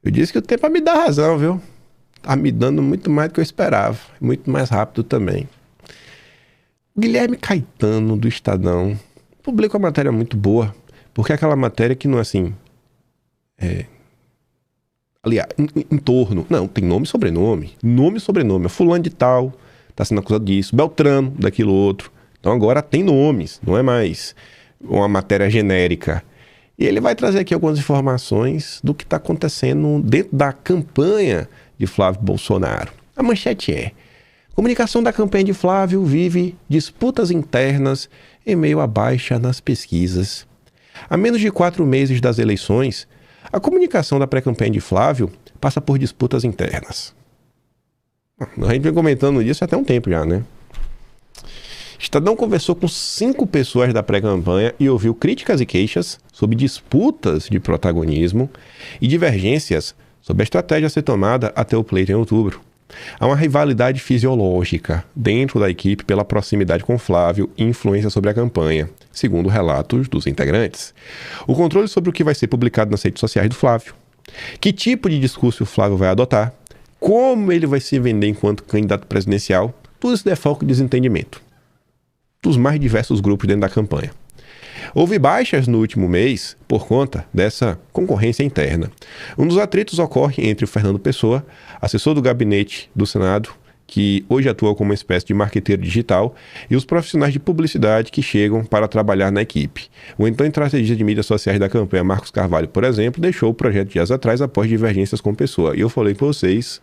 Eu disse que o tempo me dá razão, viu? Tá me dando muito mais do que eu esperava. Muito mais rápido também. O Guilherme Caetano, do Estadão, publica uma matéria muito boa. Porque é aquela matéria que não é assim... aliás, em torno... Não, tem nome e sobrenome. Nome e sobrenome. É fulano de tal... Está sendo acusado disso, Beltrano, daquilo outro. Então agora tem nomes, não é mais uma matéria genérica. E ele vai trazer aqui algumas informações do que está acontecendo dentro da campanha de Flávio Bolsonaro. A manchete é: comunicação da campanha de Flávio vive disputas internas em meio à baixa nas pesquisas. A menos de 4 meses das eleições, a comunicação da pré-campanha de Flávio passa por disputas internas. A gente vem comentando isso até um tempo já, Estadão conversou com 5 pessoas da pré-campanha e ouviu críticas e queixas sobre disputas de protagonismo e divergências sobre a estratégia a ser tomada até o pleito em outubro. Há uma rivalidade fisiológica dentro da equipe pela proximidade com Flávio e influência sobre a campanha, segundo relatos dos integrantes. O controle sobre o que vai ser publicado nas redes sociais do Flávio. Que tipo de discurso o Flávio vai adotar? Como ele vai se vender enquanto candidato presidencial? Tudo isso é foco e desentendimento dos mais diversos grupos dentro da campanha. Houve baixas no último mês por conta dessa concorrência interna. Um dos atritos ocorre entre o Fernando Pessoa, assessor do gabinete do Senado, que hoje atua como uma espécie de marqueteiro digital, e os profissionais de publicidade que chegam para trabalhar na equipe. O então estrategista de mídias sociais da campanha, Marcos Carvalho, por exemplo, deixou o projeto dias atrás após divergências com Pessoa. E eu falei com vocês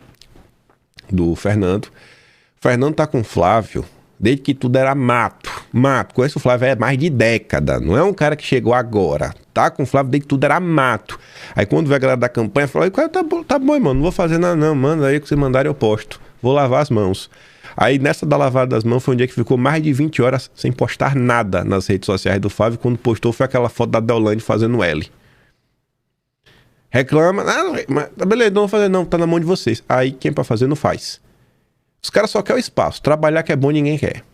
do Fernando. O Fernando tá com o Flávio desde que tudo era mato. Conheço o Flávio há mais de década. Não é um cara que chegou agora. Tá com o Flávio desde que tudo era mato. Aí quando veio a galera da campanha, falou: tá bom, mano, não vou fazer nada não. Manda aí que você mandar eu posto. Vou lavar as mãos. Aí nessa da lavada das mãos foi um dia que ficou mais de 20 horas sem postar nada nas redes sociais do Flávio. Quando postou foi aquela foto da Deolane fazendo L. Reclama. Mas beleza, não vou fazer não, tá na mão de vocês. Aí quem é pra fazer não faz. Os caras só querem o espaço. Trabalhar que é bom ninguém quer.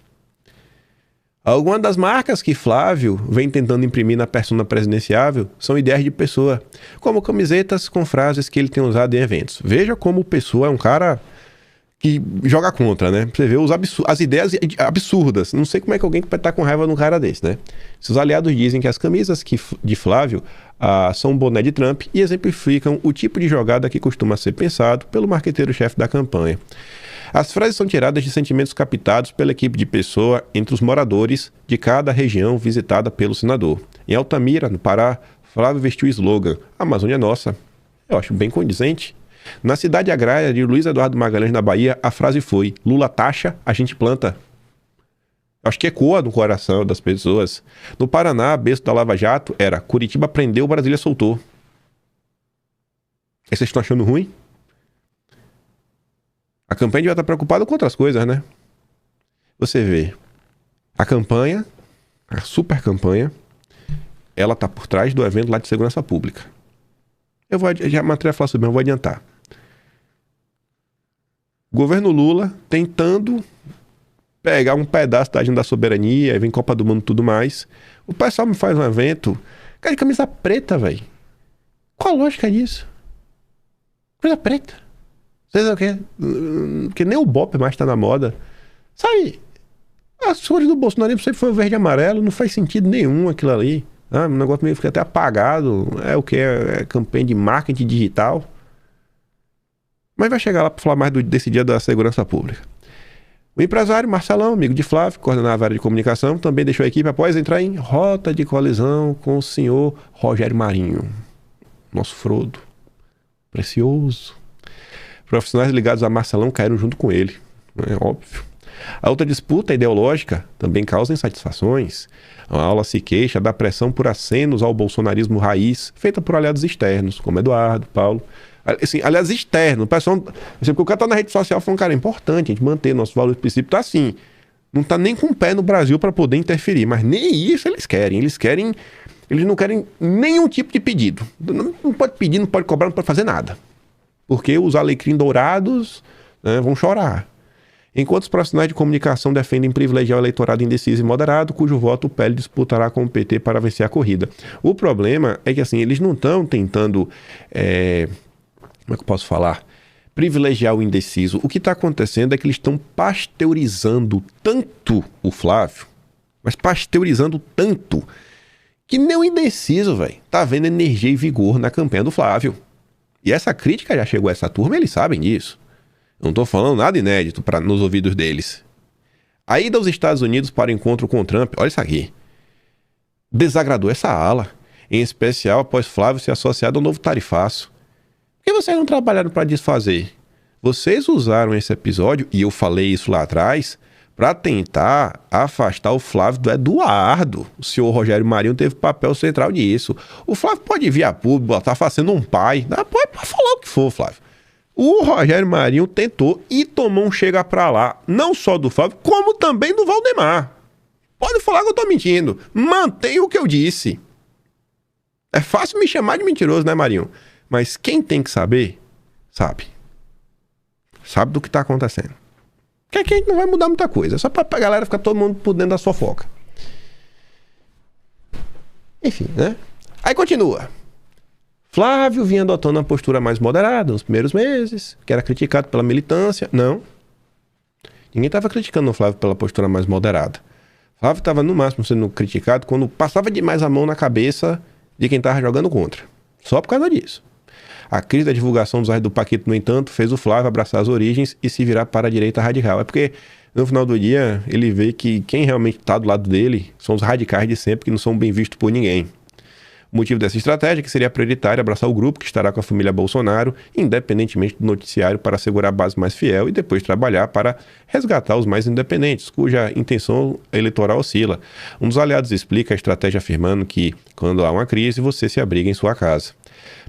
Algumas das marcas que Flávio vem tentando imprimir na persona presidenciável são ideias de Pessoa, como camisetas com frases que ele tem usado em eventos. Veja como Pessoa é um cara que joga contra, Você vê as ideias absurdas. Não sei como é que alguém pode estar com raiva num cara desse, Se os aliados dizem que as camisas de Flávio são um boné de Trump e exemplificam o tipo de jogada que costuma ser pensado pelo marqueteiro-chefe da campanha. As frases são tiradas de sentimentos captados pela equipe de Pessoa entre os moradores de cada região visitada pelo senador. Em Altamira, no Pará, Flávio vestiu o slogan "Amazônia é nossa". Eu acho bem condizente. Na cidade agrária de Luiz Eduardo Magalhães, na Bahia, a frase foi: "Lula taxa, a gente planta". Acho que ecoa no coração das pessoas. No Paraná, berço da Lava Jato, era "Curitiba prendeu, Brasília soltou". E vocês estão achando ruim? A campanha devia estar preocupada com outras coisas, Você vê, a campanha, a super campanha, ela está por trás do evento lá de segurança pública. Já a matéria fala sobre isso, eu vou adiantar. Governo Lula tentando pegar um pedaço da agenda da soberania, aí vem Copa do Mundo e tudo mais. O pessoal me faz um evento, cara, de camisa preta, velho. Qual a lógica disso? Camisa preta. Vocês sabem o quê? Porque nem o Bop mais tá na moda. Sabe? As cores do bolsonarismo sempre foi o verde e amarelo, não faz sentido nenhum aquilo ali. O negócio meio fica até apagado. É o que? É campanha de marketing digital. Mas vai chegar lá para falar mais desse dia da segurança pública. O empresário Marcelão, amigo de Flávio, coordenava a área de comunicação, também deixou a equipe após entrar em rota de colisão com o senhor Rogério Marinho. Nosso Frodo. Precioso. Profissionais ligados a Marcelão caíram junto com ele. É óbvio. A outra disputa ideológica também causa insatisfações. A aula se queixa da pressão por acenos ao bolsonarismo raiz, feita por aliados externos, como Eduardo, Paulo. Assim, aliás, externo. O pessoal, assim, porque o cara tá na rede social falando, cara, é importante a gente manter nossos valores princípios. Tá assim, não tá nem com o pé no Brasil para poder interferir, mas nem isso eles querem. Eles não querem nenhum tipo de pedido. Não pode pedir, não pode cobrar, não pode fazer nada. Porque os alecrim dourados, né, vão chorar. Enquanto os profissionais de comunicação defendem privilegiar o eleitorado indeciso e moderado, cujo voto o PL disputará com o PT para vencer a corrida. O problema é que, assim, eles não estão tentando... como é que eu posso falar? Privilegiar o indeciso. O que está acontecendo é que eles estão pasteurizando tanto o Flávio, mas pasteurizando tanto, que nem o indeciso, velho, tá vendo energia e vigor na campanha do Flávio. E essa crítica já chegou a essa turma, eles sabem disso. Eu não tô falando nada inédito nos ouvidos deles. A ida aos Estados Unidos para o encontro com o Trump, olha isso aqui, desagradou essa ala, em especial após Flávio ser associado ao novo tarifaço. Por que vocês não trabalharam para desfazer? Vocês usaram esse episódio, e eu falei isso lá atrás, para tentar afastar o Flávio do Eduardo. O senhor Rogério Marinho teve papel central nisso. O Flávio pode vir a público, tá fazendo um pai. Pode falar o que for, Flávio. O Rogério Marinho tentou e tomou um chega pra lá, não só do Flávio, como também do Valdemar. Pode falar que eu tô mentindo. Mantenha o que eu disse. É fácil me chamar de mentiroso, né, Marinho? Mas quem tem que saber, sabe. Sabe do que tá acontecendo. Que aqui a gente não vai mudar muita coisa. Só pra galera ficar todo mundo por dentro da sua foca. Enfim, né? Aí continua. Flávio vinha adotando uma postura mais moderada nos primeiros meses, que era criticado pela militância. Não. Ninguém estava criticando o Flávio pela postura mais moderada. Flávio estava no máximo sendo criticado quando passava demais a mão na cabeça de quem estava jogando contra. Só por causa disso. A crise da divulgação dos do Paquito, no entanto, fez o Flávio abraçar as origens e se virar para a direita radical. É porque, no final do dia, ele vê que quem realmente está do lado dele são os radicais de sempre, que não são bem vistos por ninguém. O motivo dessa estratégia é que seria prioritário abraçar o grupo que estará com a família Bolsonaro, independentemente do noticiário, para assegurar a base mais fiel e depois trabalhar para resgatar os mais independentes, cuja intenção eleitoral oscila. Um dos aliados explica a estratégia afirmando que, quando há uma crise, você se abriga em sua casa.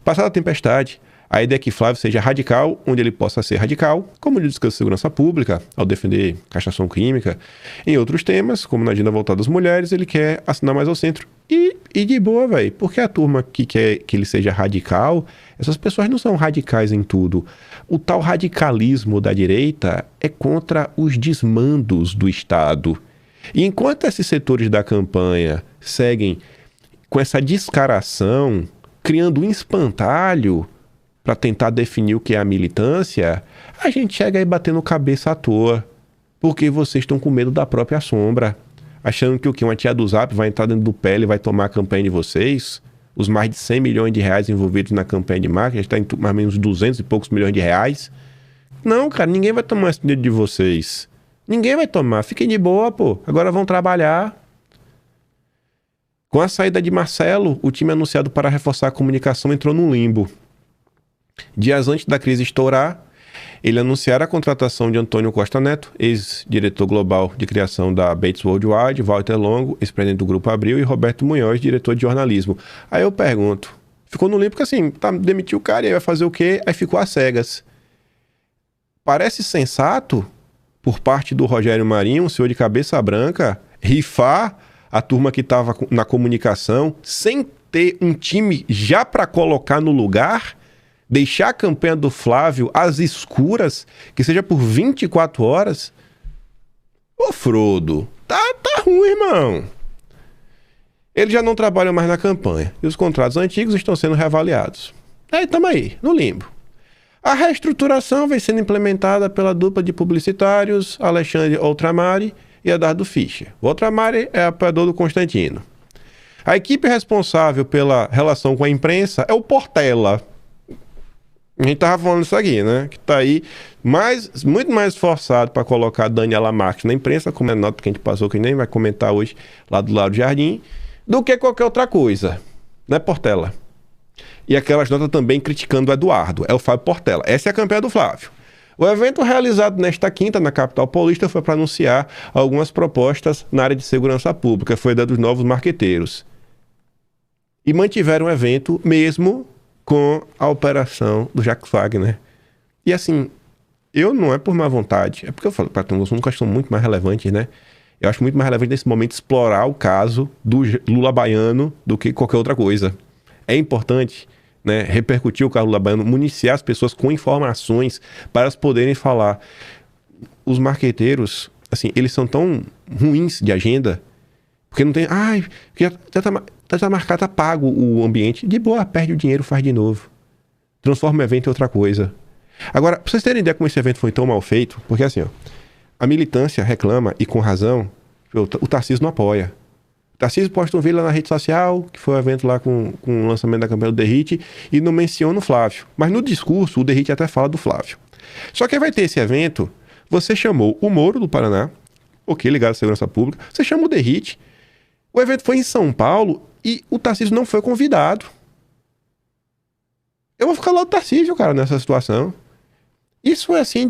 Passada a tempestade, a ideia é que Flávio seja radical, onde ele possa ser radical, como no discurso de segurança pública, ao defender castração química. Em outros temas, como na agenda voltada às mulheres, ele quer assinar mais ao centro. E de boa, velho, porque a turma que quer que ele seja radical, essas pessoas não são radicais em tudo. O tal radicalismo da direita é contra os desmandos do Estado. E enquanto esses setores da campanha seguem com essa descaração, criando um espantalho para tentar definir o que é a militância, a gente chega aí batendo cabeça à toa, porque vocês estão com medo da própria sombra, achando que o que uma tia do Zap vai entrar dentro do PL e vai tomar a campanha de vocês, os mais de 100 milhões de reais envolvidos na campanha de marketing, está em mais ou menos 200 e poucos milhões de reais. Não, cara, ninguém vai tomar esse dinheiro de vocês. Ninguém vai tomar, fiquem de boa, pô, agora vão trabalhar. Com a saída de Marcelo, o time anunciado para reforçar a comunicação entrou num limbo. Dias antes da crise estourar, ele anunciara a contratação de Antônio Costa Neto, ex-diretor global de criação da Bates Worldwide, Walter Longo, ex-presidente do Grupo Abril, e Roberto Munhoz, diretor de jornalismo. Aí eu pergunto, ficou no limbo porque assim, demitiu o cara e aí vai fazer o quê? Aí ficou às cegas. Parece sensato, por parte do Rogério Marinho, um senhor de cabeça branca, rifar a turma que estava na comunicação, sem ter um time já para colocar no lugar, deixar a campanha do Flávio às escuras, que seja por 24 horas. Ô Frodo, tá ruim, irmão. Eles já não trabalham mais na campanha, e os contratos antigos estão sendo reavaliados. Aí, tamo aí, no limbo. A reestruturação vem sendo implementada pela dupla de publicitários Alexandre Outramari e Eduardo Fischer. O Outramari é apoiador do Constantino. A equipe responsável pela relação com a imprensa é o Portela. A gente tava falando isso aqui, né? Que tá aí muito mais esforçado para colocar a Daniela Marques na imprensa, como é nota que a gente passou, que nem vai comentar hoje, lá do Lauro Jardim, do que qualquer outra coisa. Né, Portela? E aquelas notas também criticando o Eduardo. É o Fábio Portela. Essa é a campanha do Flávio. O evento realizado nesta quinta, na capital paulista, foi para anunciar algumas propostas na área de segurança pública. Foi da dos novos marqueteiros. E mantiveram o evento mesmo com a operação do Jacques Wagner. E assim, eu não é por má vontade, é porque eu falo, para os nunca são muito mais relevantes, né? Eu acho muito mais relevante nesse momento explorar o caso do Lula baiano do que qualquer outra coisa. É importante, né, repercutir o caso Lula baiano, municiar as pessoas com informações para elas poderem falar. Os marqueteiros, assim, eles são tão ruins de agenda, porque não tem... Ai, já tá marcado, tá pago o ambiente. De boa, perde o dinheiro, faz de novo. Transforma o evento em outra coisa. Agora, pra vocês terem ideia como esse evento foi tão mal feito, porque assim, ó, a militância reclama, e com razão, o Tarcísio não apoia. O Tarcísio posta um vídeo lá na rede social, que foi um evento lá com o lançamento da campanha do Derrite, e não menciona o Flávio. Mas no discurso, o Derrite até fala do Flávio. Só que vai ter esse evento, você chamou o Moro do Paraná, ok, ligado à segurança pública, você chama o Derrite, o evento foi em São Paulo, e o Tarcísio não foi convidado. Eu vou ficar lá do Tarcísio, cara, nessa situação. Isso é assim,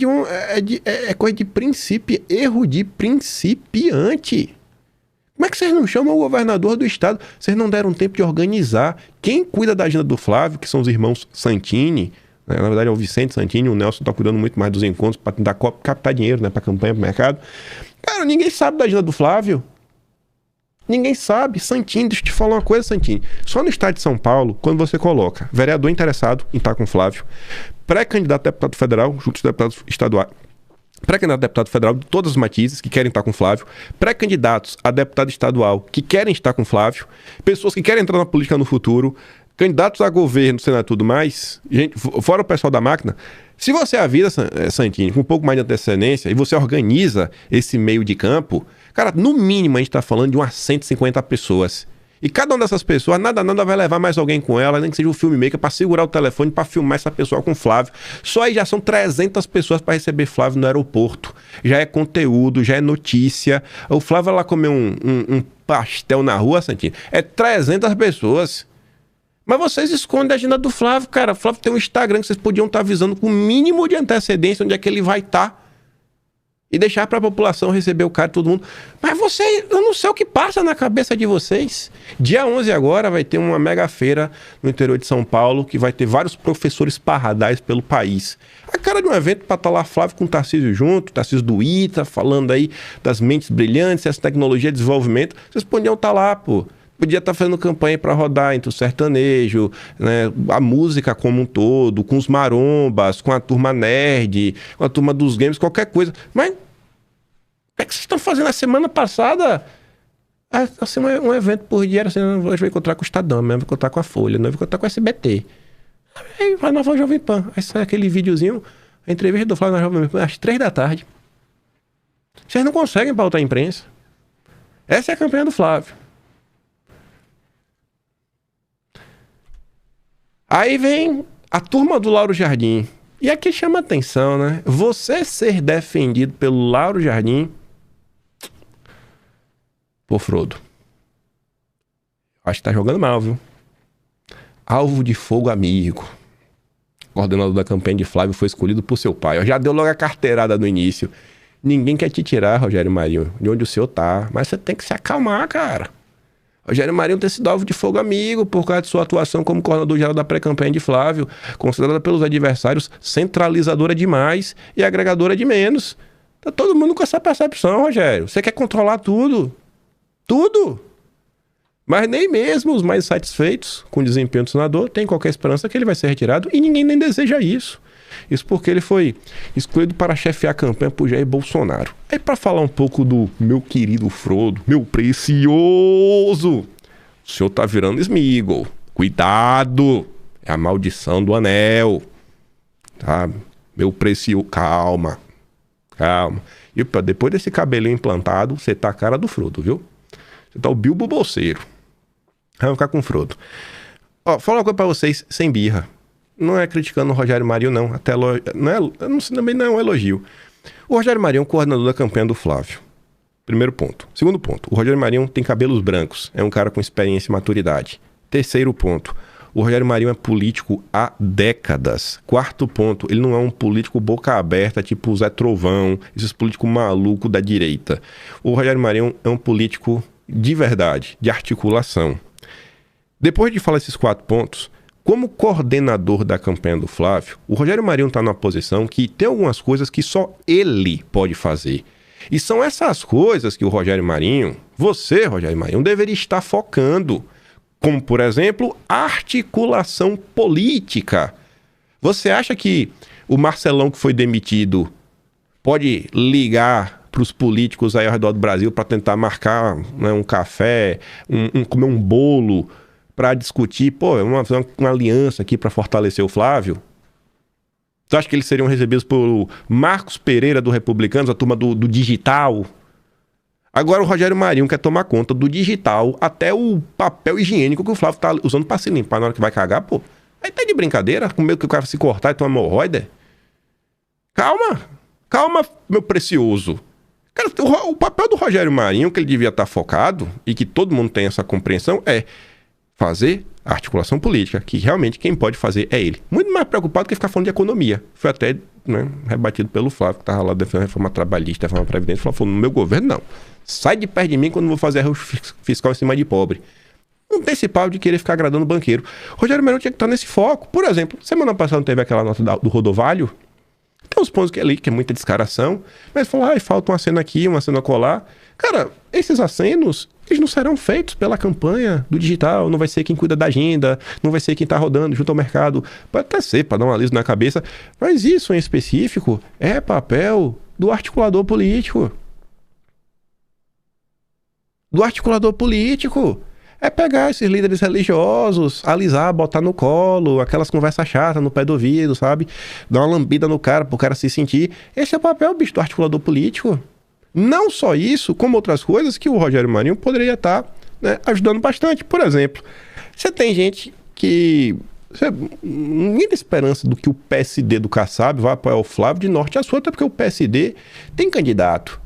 é coisa de princípio, erro de principiante. Como é que vocês não chamam o governador do estado? Vocês não deram tempo de organizar. Quem cuida da agenda do Flávio, que são os irmãos Santini, né? Na verdade é o Vicente Santini, o Nelson tá cuidando muito mais dos encontros para tentar captar dinheiro, né, para campanha, para mercado. Cara, ninguém sabe da agenda do Flávio. Ninguém sabe. Santini, deixa eu te falar uma coisa, Santini. Só no estado de São Paulo, quando você coloca vereador interessado em estar com o Flávio, pré-candidato a deputado federal, junto aos deputados estaduais, pré-candidato a deputado federal de todas as matizes que querem estar com o Flávio, pré-candidatos a deputado estadual que querem estar com o Flávio, pessoas que querem entrar na política no futuro, candidatos a governo, Senado e tudo mais, gente, fora o pessoal da máquina. Se você avisa, Santini, com um pouco mais de antecedência, e você organiza esse meio de campo, cara, no mínimo a gente tá falando de umas 150 pessoas. E cada uma dessas pessoas, nada vai levar mais alguém com ela, nem que seja um filmmaker, para segurar o telefone, para filmar essa pessoa com o Flávio. Só aí já são 300 pessoas para receber Flávio no aeroporto. Já é conteúdo, já é notícia. O Flávio lá comer um pastel na rua, Santini, é 300 pessoas. Mas vocês escondem a agenda do Flávio, cara. O Flávio tem um Instagram que vocês podiam estar avisando com o mínimo de antecedência onde é que ele vai estar. E deixar para a população receber o cara, todo mundo. Mas eu não sei o que passa na cabeça de vocês. Dia 11 agora vai ter uma mega feira no interior de São Paulo, que vai ter vários professores parradais pelo país. A cara de um evento para estar lá Flávio com o Tarcísio junto, Tarcísio do ITA, falando aí das mentes brilhantes, essa tecnologia de desenvolvimento. Vocês podiam estar lá, pô. Podia estar fazendo campanha para rodar entre o sertanejo, né, a música como um todo, com os marombas, com a turma nerd, com a turma dos games, qualquer coisa. Mas o que é que vocês estão fazendo? A semana passada, assim, um evento por dia era assim, hoje vai encontrar com o Estadão, amanhã vai encontrar com a Folha, não vai encontrar com a SBT. Aí vai na Jovem Pan, aí sai aquele videozinho, a entrevista do Flávio na Jovem Pan, às 3 da tarde. Vocês não conseguem pautar a imprensa. Essa é a campanha do Flávio. Aí vem a turma do Lauro Jardim. E aqui chama atenção, né? Você ser defendido pelo Lauro Jardim... Pô, Frodo. Acho que tá jogando mal, viu? Alvo de fogo amigo. O coordenador da campanha de Flávio foi escolhido por seu pai. Já deu logo a carteirada no início. Ninguém quer te tirar, Rogério Marinho, de onde o senhor tá. Mas você tem que se acalmar, cara. Rogério Marinho tem sido alvo de fogo amigo por causa de sua atuação como coordenador-geral da pré-campanha de Flávio, considerada pelos adversários centralizadora demais e agregadora de menos. Tá todo mundo com essa percepção, Rogério. Você quer controlar tudo. Tudo. Mas nem mesmo os mais satisfeitos com o desempenho do senador têm qualquer esperança que ele vai ser retirado e ninguém nem deseja isso. Isso porque ele foi escolhido para chefiar a campanha por Jair Bolsonaro. Aí para falar um pouco do meu querido Frodo, meu precioso, o senhor tá virando Sméagol. Cuidado, é a maldição do anel. Tá? Meu precioso, calma. E depois desse cabelinho implantado, você tá a cara do Frodo, viu? Você tá o Bilbo Bolseiro. Vamos ficar com o Frodo. Ó, falar uma coisa pra vocês, sem birra. Não é criticando o Rogério Marinho, não. Até também não é um elogio. O Rogério Marinho é um coordenador da campanha do Flávio. Primeiro ponto. Segundo ponto. O Rogério Marinho tem cabelos brancos. É um cara com experiência e maturidade. Terceiro ponto. O Rogério Marinho é político há décadas. Quarto ponto. Ele não é um político boca aberta, tipo o Zé Trovão, esses políticos malucos da direita. O Rogério Marinho é um político de verdade, de articulação. Depois de falar esses 4 pontos, como coordenador da campanha do Flávio, o Rogério Marinho está numa posição que tem algumas coisas que só ele pode fazer. E são essas coisas que o Rogério Marinho, você, Rogério Marinho, deveria estar focando. Como, por exemplo, articulação política. Você acha que o Marcelão que foi demitido pode ligar para os políticos aí ao redor do Brasil para tentar marcar, né, um café, comer um bolo, para discutir, uma aliança aqui para fortalecer o Flávio? Você acha que eles seriam recebidos por Marcos Pereira do Republicanos, a turma do digital? Agora o Rogério Marinho quer tomar conta do digital, até o papel higiênico que o Flávio tá usando para se limpar na hora que vai cagar, pô. Aí tá de brincadeira, com medo que o cara se cortar e tomar hemorroida. Calma, meu precioso. Cara, o papel do Rogério Marinho, que ele devia estar focado, e que todo mundo tem essa compreensão, é fazer a articulação política, que realmente quem pode fazer é ele. Muito mais preocupado que ficar falando de economia. Foi até, né, rebatido pelo Flávio, que estava lá defendendo a reforma trabalhista, a reforma previdente. Falou, no meu governo, não. Sai de perto de mim quando eu vou fazer ajuste fiscal em cima de pobre. Não tem esse pau de querer ficar agradando o banqueiro. Rogério Marinho tinha que estar nesse foco. Por exemplo, semana passada não teve aquela nota do Rodovalho? Tem uns pontos que é ali, que é muita descaração, mas falou, falta uma cena aqui, uma cena colar. Cara, esses acenos, eles não serão feitos pela campanha do digital, não vai ser quem cuida da agenda, não vai ser quem tá rodando junto ao mercado. Pode até ser, para dar um aliso na cabeça, mas isso em específico é papel do articulador político. Do articulador político. É pegar esses líderes religiosos, alisar, botar no colo, aquelas conversas chatas no pé do ouvido, sabe? Dar uma lambida no cara, pro cara se sentir. Esse é o papel, bicho, do articulador político. Não só isso, como outras coisas que o Rogério Marinho poderia estar, né, ajudando bastante. Por exemplo, você tem gente que... ninguém tem esperança do que o PSD do Kassab vai apoiar o Flávio de norte a sul, até porque o PSD tem candidato.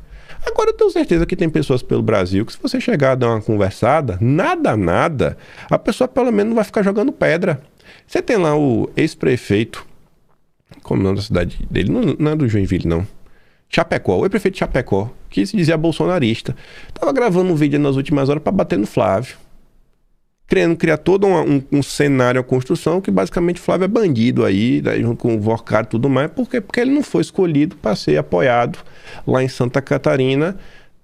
Agora eu tenho certeza que tem pessoas pelo Brasil que se você chegar a dar uma conversada, nada, a pessoa pelo menos não vai ficar jogando pedra. Você tem lá o ex-prefeito, como é o nome da cidade dele? Não é do Joinville, não. Chapecó, o ex-prefeito de Chapecó, que se dizia bolsonarista. Tava gravando um vídeo nas últimas horas para bater no Flávio. Querendo criar todo um cenário, a construção, que basicamente o Flávio é bandido aí, junto com o Vorcado e tudo mais. Por quê? Porque ele não foi escolhido para ser apoiado lá em Santa Catarina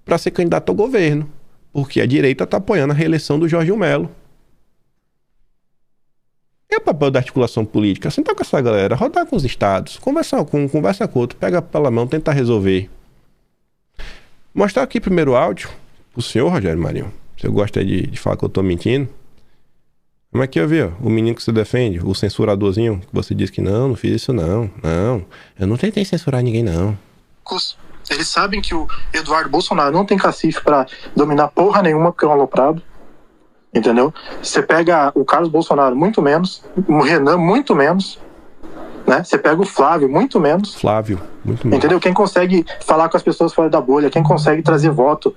para ser candidato ao governo. Porque a direita está apoiando a reeleição do Jorginho Melo. É o papel da articulação política. Sentar com essa galera, rodar com os estados, conversa com outro, pega pela mão, tentar resolver. Mostrar aqui primeiro o áudio pro senhor, Rogério Marinho. Se eu gosto de falar que eu tô mentindo. Como é que eu vi, ó, o menino que você defende, o censuradorzinho, que você diz que não fiz isso não, eu não tentei censurar ninguém não. Eles sabem que o Eduardo Bolsonaro não tem cacife pra dominar porra nenhuma porque é um aloprado, entendeu? Você pega o Carlos Bolsonaro muito menos, o Renan muito menos, né? Você pega o Flávio muito menos. Entendeu? Quem consegue falar com as pessoas fora da bolha, quem consegue trazer voto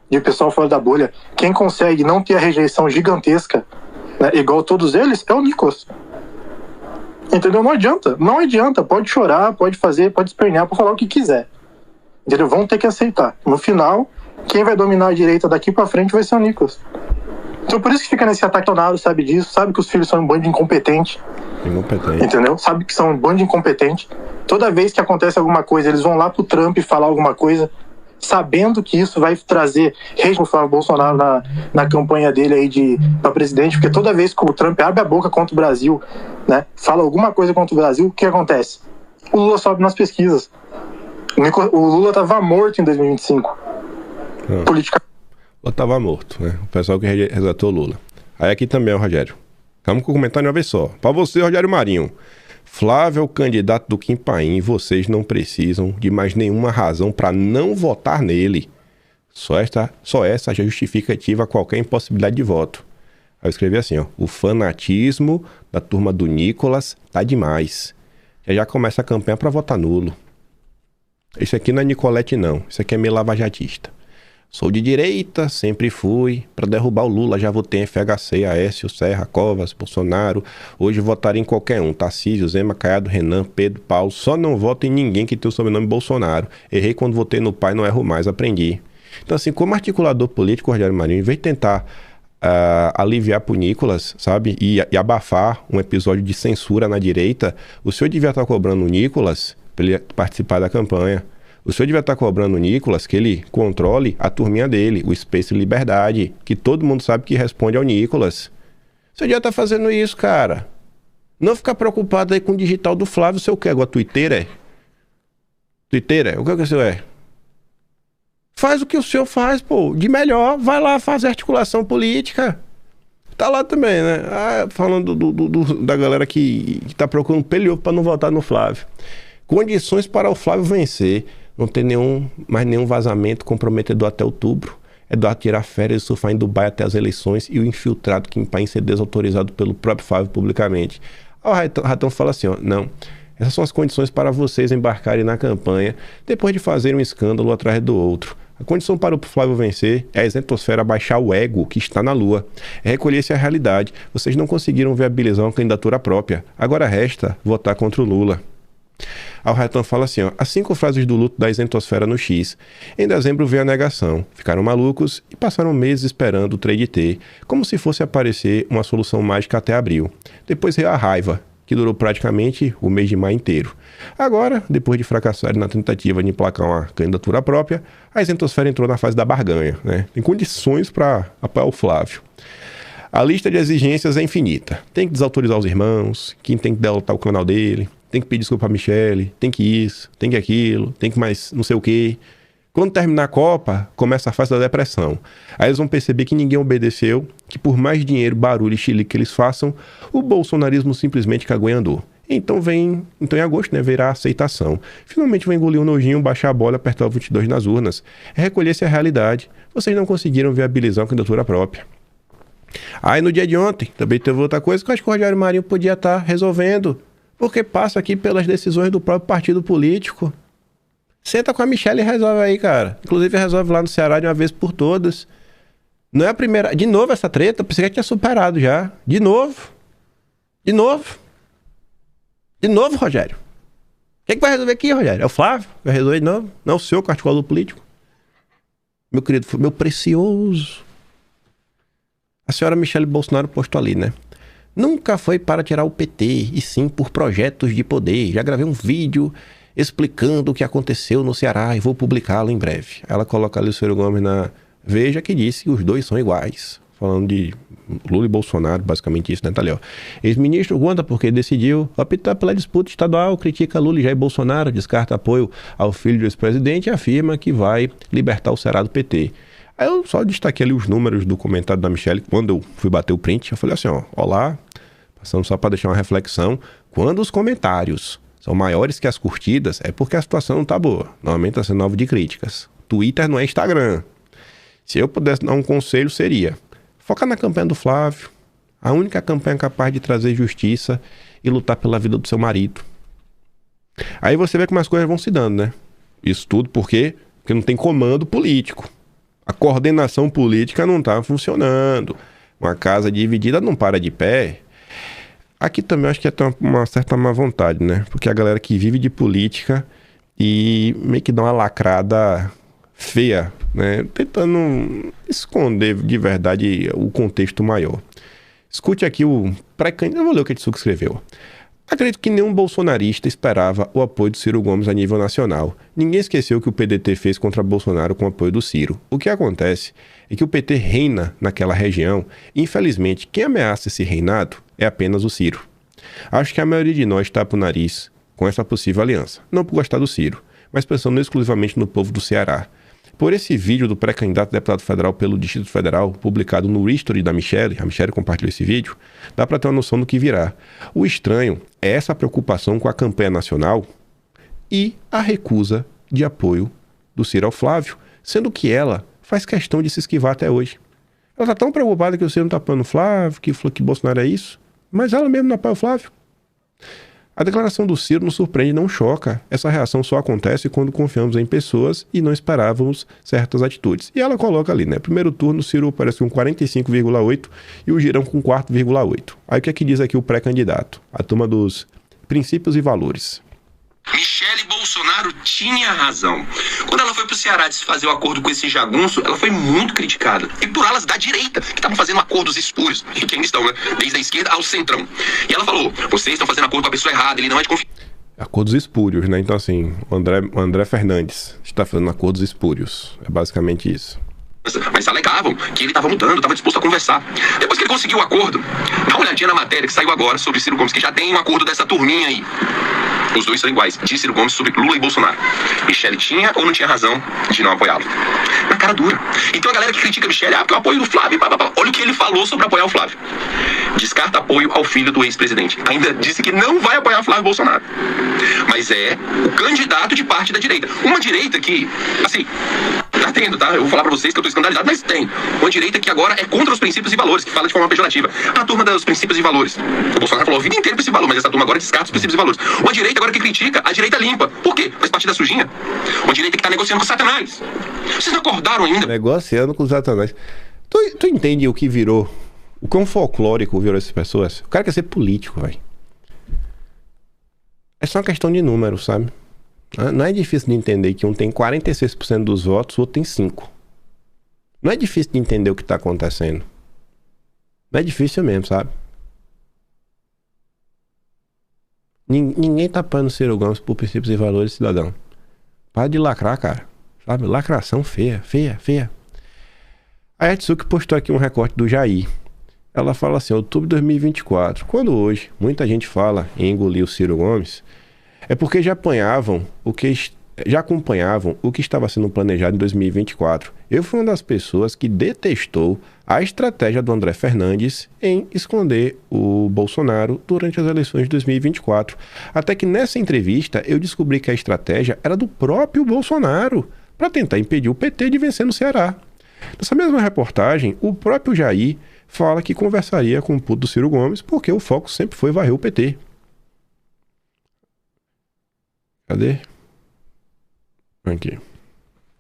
de pessoal fora da bolha, quem consegue não ter a rejeição gigantesca, né, igual todos eles, é o Nicolas. Entendeu? Não adianta, pode chorar, pode fazer, pode espernear, pode falar o que quiser, entendeu? Vão ter que aceitar. No final, quem vai dominar a direita daqui pra frente vai ser o Nicolas. Então por isso que fica nesse ataque ao Naro, sabe disso, sabe que os filhos são um bando de incompetente, entendeu? Sabe que são um bando de incompetente. Toda vez que acontece alguma coisa, eles vão lá pro Trump falar alguma coisa, sabendo que isso vai trazer rage no Flávio Bolsonaro na campanha dele aí pra presidente, porque toda vez que o Trump abre a boca contra o Brasil, né, fala alguma coisa contra o Brasil, o que acontece? O Lula sobe nas pesquisas. O Lula tava morto em 2025. Política. O Lula tava morto, né? O pessoal que resgatou o Lula. Aí aqui também, ó, Rogério. Vamos com o comentário de uma vez só. Pra você, Rogério Marinho. Flávio é o candidato do Kim Paim e vocês não precisam de mais nenhuma razão para não votar nele. Só essa já justificativa qualquer impossibilidade de voto. Aí eu escrevi assim, ó, o fanatismo da turma do Nicolas tá demais. Já começa a campanha para votar nulo. Isso aqui não é Nicolete não, isso aqui é meio lavajatista. Sou de direita, sempre fui. Para derrubar o Lula já votei em FHC, Aécio, Serra, Covas, Bolsonaro. Hoje votarei em qualquer um. Tarcísio, Zema, Caiado, Renan, Pedro, Paulo. Só não voto em ninguém que tenha o sobrenome Bolsonaro. Errei quando votei no pai, não erro mais, aprendi. Então assim, como articulador político, Rogério Marinho, em vez de tentar aliviar pro Nicolas, sabe? E abafar um episódio de censura na direita, o senhor devia estar cobrando o Nicolas para ele participar da campanha. O senhor devia estar cobrando o Nicolas que ele controle a turminha dele, o Space Liberdade, que todo mundo sabe que responde ao Nicolas. O senhor devia estar fazendo isso, cara. Não ficar preocupado aí com o digital do Flávio, o senhor quer agora Twitter, é? Twitter, é? O que o senhor é? Faz o que o senhor faz, pô, de melhor, vai lá fazer articulação política. Tá lá também, né? Falando da galera que tá procurando pelo para não votar no Flávio. Condições para o Flávio vencer. Não tem mais nenhum vazamento comprometedor até outubro. Eduardo tirar férias e surfar em Dubai até as eleições e o infiltrado Kim Paim ser desautorizado pelo próprio Flávio publicamente. O Ratão fala assim, ó, não, essas são as condições para vocês embarcarem na campanha depois de fazer um escândalo atrás do outro. A condição para o Flávio vencer é a isentosfera baixar o ego que está na lua. É recolher-se à realidade. Vocês não conseguiram viabilizar uma candidatura própria. Agora resta votar contra o Lula. Aí o Ratão fala assim, ó, as 5 frases do luto da isentosfera no X. Em dezembro veio a negação. Ficaram malucos e passaram meses esperando o trade T, como se fosse aparecer uma solução mágica até abril. Depois veio a raiva, que durou praticamente o mês de maio inteiro. Agora, depois de fracassar na tentativa de emplacar uma candidatura própria, a isentosfera entrou na fase da barganha, né? Tem condições para apoiar o Flávio. A lista de exigências é infinita. Tem que desautorizar os irmãos, quem tem que deletar o canal dele, tem que pedir desculpa a Michele, tem que isso, tem que aquilo, tem que mais não sei o quê. Quando terminar a Copa, começa a fase da depressão. Aí eles vão perceber que ninguém obedeceu, que por mais dinheiro, barulho e chilique que eles façam, o bolsonarismo simplesmente cagou e andou. Então em agosto, né, virá a aceitação. Finalmente vai engolir o nojinho, baixar a bola e apertar o 22 nas urnas. É recolher-se à realidade. Vocês não conseguiram viabilizar uma candidatura própria. Aí no dia de ontem, também teve outra coisa que eu acho que o Rogério Marinho podia estar resolvendo, porque passa aqui pelas decisões do próprio partido político. Senta com a Michele e resolve aí, cara. Inclusive resolve lá no Ceará de uma vez por todas. Não é a primeira... De novo essa treta, eu pensei que tinha superado já. De novo, Rogério. Quem que vai resolver aqui, Rogério? É o Flávio? Vai resolver de novo? Não é o senhor, que é articulador político? Meu querido, meu precioso. A senhora Michele Bolsonaro postou ali, né? Nunca foi para tirar o PT, e sim por projetos de poder. Já gravei um vídeo explicando o que aconteceu no Ceará e vou publicá-lo em breve. Ela coloca ali o Ciro Gomes na Veja, que disse que os dois são iguais. Falando de Lula e Bolsonaro, basicamente isso, né? Tá ali, ó. Ex-ministro Gonda, porque decidiu optar pela disputa estadual, critica Lula e Jair Bolsonaro, descarta apoio ao filho do ex-presidente e afirma que vai libertar o Ceará do PT. Aí eu só destaquei ali os números do comentário da Michele. Quando eu fui bater o print, eu falei assim, ó, olá, passando só para deixar uma reflexão. Quando os comentários são maiores que as curtidas, é porque a situação não tá boa. Normalmente tá sendo alvo de críticas. Twitter não é Instagram. Se eu pudesse dar um conselho, seria focar na campanha do Flávio, a única campanha capaz de trazer justiça e lutar pela vida do seu marido. Aí você vê como as coisas vão se dando, né? Isso tudo porque não tem comando político. A coordenação política não tá funcionando. Uma casa dividida não para de pé. Aqui também eu acho que é uma certa má vontade, né? Porque a galera que vive de política e meio que dá uma lacrada feia, né? Tentando esconder de verdade o contexto maior. Escute aqui o pré-candidato, eu vou ler o que ele escreveu. Acredito que nenhum bolsonarista esperava o apoio do Ciro Gomes a nível nacional. Ninguém esqueceu o que o PDT fez contra Bolsonaro com o apoio do Ciro. O que acontece é que o PT reina naquela região e, infelizmente, quem ameaça esse reinado é apenas o Ciro. Acho que a maioria de nós tapa o nariz com essa possível aliança. Não por gostar do Ciro, mas pensando exclusivamente no povo do Ceará. Por esse vídeo do pré-candidato a deputado federal pelo Distrito Federal, publicado no History da Michele, a Michele compartilhou esse vídeo, dá para ter uma noção do que virá. O estranho é essa preocupação com a campanha nacional e a recusa de apoio do Ciro ao Flávio, sendo que ela faz questão de se esquivar até hoje. Ela tá tão preocupada que o Ciro não tá apoiando o Flávio, que Bolsonaro é isso. Mas ela mesmo não apoia o Flávio. A declaração do Ciro não surpreende, não choca. Essa reação só acontece quando confiamos em pessoas e não esperávamos certas atitudes. E ela coloca ali, né? Primeiro turno, o Ciro aparece com 45,8 e o Girão com 4,8. Aí o que é que diz aqui o pré-candidato? A turma dos princípios e valores. Michele Bolsonaro tinha razão. Quando ela foi pro Ceará desfazer o acordo com esse jagunço, ela foi muito criticada. E por alas da direita, que estavam fazendo acordos espúrios, e que ainda estão, né? Desde a esquerda ao centrão. E ela falou, vocês estão fazendo acordo com a pessoa errada, ele não é de confiança. Acordos espúrios, né? Então assim, o André Fernandes está fazendo acordos espúrios. É basicamente isso. Mas alegavam que ele estava mudando, estava disposto a conversar. Depois que ele conseguiu o acordo, dá uma olhadinha na matéria que saiu agora sobre Ciro Gomes, que já tem um acordo dessa turminha aí. Os dois são iguais, de Ciro Gomes sobre Lula e Bolsonaro. Michele tinha ou não tinha razão de não apoiá-lo? Na cara dura. Então a galera que critica Michele, porque eu apoio do Flávio, olha o que ele falou sobre apoiar o Flávio. Descarta apoio ao filho do ex-presidente. Ainda disse que não vai apoiar Flávio Bolsonaro. Mas é o candidato de parte da direita. Uma direita que, assim, tá tendo, tá? Eu vou falar pra vocês que eu tô escandalizado, mas tem. Uma direita que agora é contra os princípios e valores, que fala de forma pejorativa. A turma dos princípios e valores. O Bolsonaro falou a vida inteira princípio e valor, mas essa turma agora descarta os princípios e valores. Uma direita agora que critica, a direita limpa. Por quê? Faz parte da sujinha. Uma direita que tá negociando com Satanás. Vocês não acordaram ainda? Negociando com Satanás. Tu entende o que virou? O quão folclórico virou essas pessoas? O cara quer ser político, velho. É só uma questão de número, sabe? Não é difícil de entender que um tem 46% dos votos, o outro tem 5%. Não é difícil de entender o que tá acontecendo. Não é difícil mesmo, sabe? Ninguém tá apoiando o Ciro Gomes por princípios e valores, cidadão. Para de lacrar, cara. Sabe? Lacração feia, feia, feia. A Etsuki postou aqui um recorte do Jair. Ela fala assim, outubro de 2024. Quando hoje muita gente fala em engolir o Ciro Gomes, é porque já acompanhavam o que estava sendo planejado em 2024. Eu fui uma das pessoas que detestou a estratégia do André Fernandes em esconder o Bolsonaro durante as eleições de 2024. Até que nessa entrevista eu descobri que a estratégia era do próprio Bolsonaro para tentar impedir o PT de vencer no Ceará. Nessa mesma reportagem, o próprio Jair fala que conversaria com o puto do Ciro Gomes porque o foco sempre foi varrer o PT. Cadê? Aqui.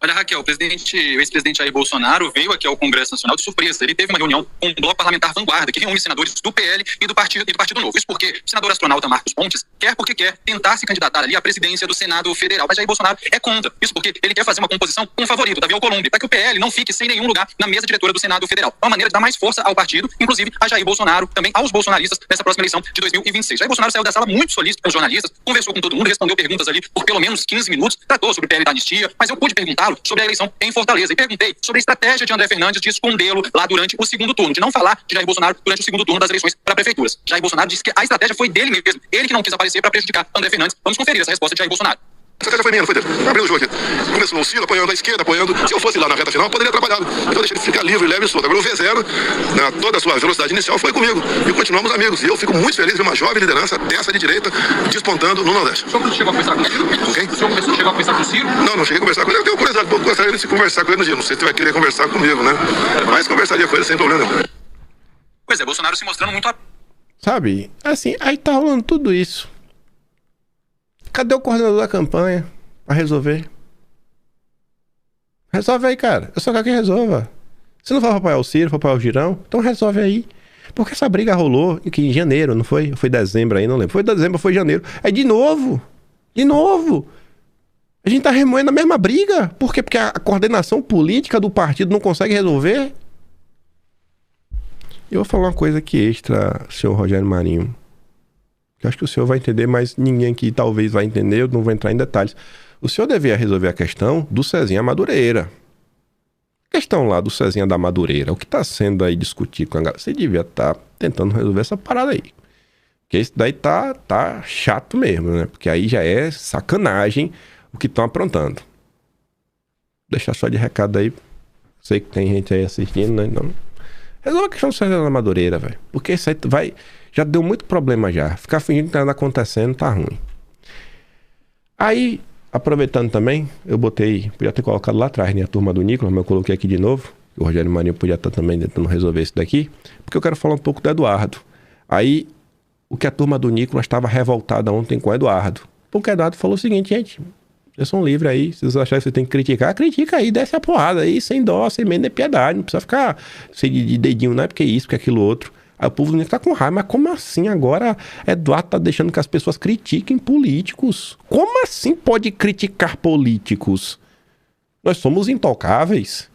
Olha, Raquel, o ex-presidente Jair Bolsonaro veio aqui ao Congresso Nacional de surpresa. Ele teve uma reunião com o Bloco Parlamentar Vanguarda, que reúne senadores do PL e do Partido Novo. Isso porque o senador astronauta Marcos Pontes quer tentar se candidatar ali à presidência do Senado Federal. Mas Jair Bolsonaro é contra. Isso porque ele quer fazer uma composição com o favorito, Davi Alcolumbre, para que o PL não fique sem nenhum lugar na mesa diretora do Senado Federal. É uma maneira de dar mais força ao partido, inclusive a Jair Bolsonaro, também aos bolsonaristas, nessa próxima eleição de 2026. Jair Bolsonaro saiu da sala muito solícito com os jornalistas, conversou com todo mundo, respondeu perguntas ali por pelo menos 15 minutos, tratou sobre o PL da anistia, mas eu pude perguntá-lo sobre a eleição em Fortaleza e perguntei sobre a estratégia de André Fernandes de escondê-lo lá durante o segundo turno, de não falar de Jair Bolsonaro durante o segundo turno das eleições para prefeituras. Jair Bolsonaro disse que a estratégia foi dele mesmo, ele que não quis aparecer para prejudicar André Fernandes. Vamos conferir essa resposta de Jair Bolsonaro. A estratégia foi minha, não foi dele. Abriu o jogo aqui. Começou o Ciro apoiando a esquerda, apoiando. Se eu fosse lá na reta final, eu poderia atrapalhar. Então eu deixei ele ficar livre, leve e solto. Agora o V0, toda a sua velocidade inicial, foi comigo. E continuamos amigos. E eu fico muito feliz de ver uma jovem liderança dessa de direita despontando no Nordeste. O senhor chegou a conversar com o Ciro? Com quem? O senhor chegou a conversar com o Ciro? Não cheguei a conversar com ele. Eu tenho curiosidade, gostaria de conversar com ele no dia. Não sei se ele vai querer conversar comigo, né? Mas conversaria com ele sem problema nenhum. Pois é, Bolsonaro se mostrando muito... Sabe? Assim, aí tá rolando tudo isso. Cadê o coordenador da campanha pra resolver? Resolve aí, cara. Eu só quero que resolva. Se não for apoiar o Ciro, for apoiar o Girão, então resolve aí. Porque essa briga rolou que em janeiro, não foi? Foi dezembro aí, não lembro. Foi dezembro, foi janeiro. Aí de novo. De novo. A gente tá remoendo a mesma briga. Por quê? Porque a coordenação política do partido não consegue resolver. Eu vou falar uma coisa aqui extra, senhor Rogério Marinho. Eu acho que o senhor vai entender, mas ninguém aqui talvez vai entender, eu não vou entrar em detalhes. O senhor devia resolver a questão do Cezinha Madureira. A questão lá do Cezinha da Madureira, o que está sendo aí discutido com a galera, você devia estar tentando resolver essa parada aí. Porque isso daí tá chato mesmo, né? Porque aí já é sacanagem o que estão aprontando. Vou deixar só de recado aí. Sei que tem gente aí assistindo, né? Não. Resolve a questão do Cezinha da Madureira, velho. Porque isso aí vai... Já deu muito problema já. Ficar fingindo que nada acontecendo tá ruim. Aí, aproveitando também, eu botei... Podia ter colocado lá atrás, né? A turma do Nicolas, mas eu coloquei aqui de novo. O Rogério Marinho podia estar também tentando resolver isso daqui, porque eu quero falar um pouco do Eduardo. Aí, o que a turma do Nicolas estava revoltada ontem com o Eduardo. Porque o Eduardo falou o seguinte, gente, vocês são livres aí, se vocês acharem que você tem que criticar, critica aí, desce a porrada aí, sem dó, sem medo, nem piedade, não precisa ficar sem de dedinho, não é porque isso, porque aquilo outro. Aí o povo do Nicolas tá com raiva, mas como assim agora Eduardo tá deixando que as pessoas critiquem políticos? Como assim pode criticar políticos? Nós somos intocáveis.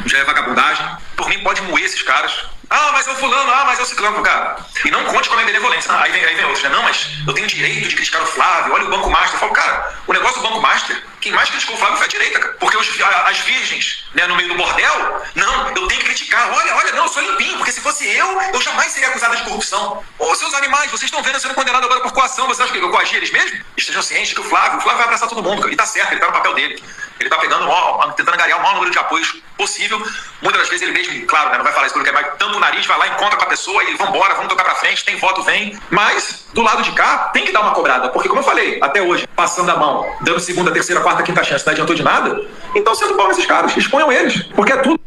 Já é vagabundagem. Por mim, pode moer esses caras. Ah, mas é o fulano, mas é o ciclano, cara. E não conte com a minha benevolência. Aí vem outros, né? Não, mas eu tenho direito de criticar o Flávio. Olha o Banco Master. Eu falo, cara, o negócio do Banco Master, quem mais criticou o Flávio foi a direita, cara. Porque as virgens, né, no meio do bordel, não, eu tenho que criticar. Olha, não, eu sou limpinho, porque se fosse eu jamais seria acusado de corrupção. Ô, seus animais, vocês estão vendo eu sendo condenado agora por coação. Vocês acham que eu coagi eles mesmo? Estejam cientes que o Flávio vai abraçar todo mundo, cara. E tá certo, ele tá no papel dele. Ele tá pegando, tentando angariar o maior número de apoios possível. Muitas das vezes ele mesmo, claro, né, não vai falar isso porque mas tampa o nariz, vai lá, encontra com a pessoa e vambora, vamos tocar pra frente, tem voto, vem. Mas, do lado de cá, tem que dar uma cobrada. Porque, como eu falei, até hoje, passando a mão, dando segunda, terceira, quarta, quinta chance, não adiantou de nada. Então, sendo bom esses caras, exponham eles. Porque é tudo.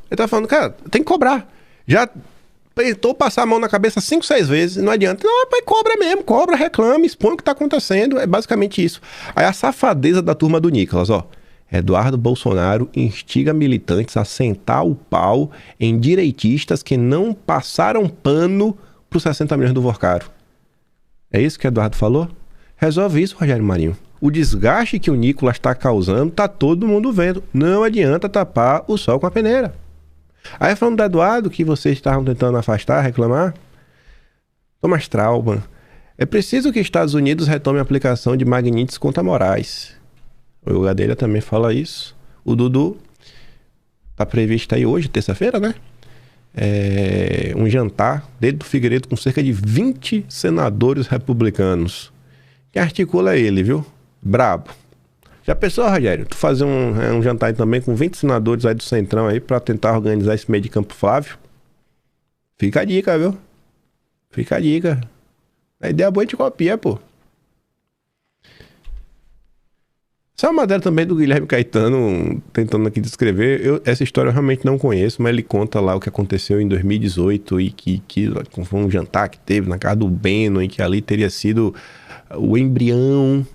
Ele tá falando, cara, tem que cobrar. Já tentou passar a mão na cabeça 5, 6 vezes, não adianta. Não, mas cobra mesmo, cobra, reclama, expõe o que tá acontecendo. É basicamente isso. Aí a safadeza da turma do Nicolas, ó. Eduardo Bolsonaro instiga militantes a sentar o pau em direitistas que não passaram pano para os 60 milhões do Vorcaro. É isso que Eduardo falou? Resolve isso, Rogério Marinho. O desgaste que o Nicolas está causando, tá todo mundo vendo. Não adianta tapar o sol com a peneira. Aí falando do Eduardo, que vocês estavam tentando afastar, reclamar. Thomas Traubmann. É preciso que Estados Unidos retome a aplicação de Magnitsky contra Moraes. O Gadelha também fala isso. O Dudu tá previsto aí hoje, terça-feira, né? Um jantar dentro do Figueiredo com cerca de 20 senadores republicanos. Quem articula é ele, viu? Brabo. Já pensou, Rogério? Tu fazer um jantar aí também com 20 senadores aí do Centrão aí pra tentar organizar esse meio de campo Flávio? Fica a dica, viu? Fica a dica. A ideia boa de copia, pô. Essa é uma matéria também do Guilherme Caetano, tentando aqui descrever. Essa história eu realmente não conheço, mas ele conta lá o que aconteceu em 2018 e que foi um jantar que teve na casa do Beno, e que ali teria sido o embrião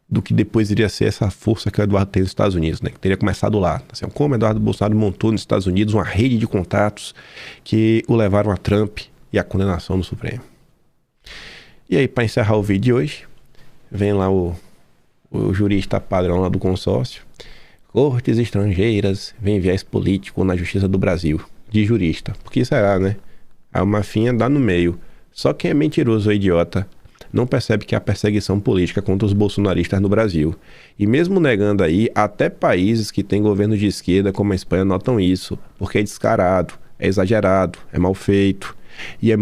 do que depois iria ser essa força que o Eduardo tem nos Estados Unidos, né? Que teria começado lá. Assim, como o Eduardo Bolsonaro montou nos Estados Unidos uma rede de contatos que o levaram a Trump e a condenação do Supremo. E aí, para encerrar o vídeo de hoje, vem lá o jurista padrão lá do consórcio. Cortes estrangeiras veem viés político na justiça do Brasil. De jurista. Porque será, né? A mafinha dá no meio. Só quem é mentiroso ou idiota não percebe que há perseguição política contra os bolsonaristas no Brasil. E mesmo negando aí, até países que têm governos de esquerda, como a Espanha, notam isso. Porque é descarado, é exagerado, é mal feito. E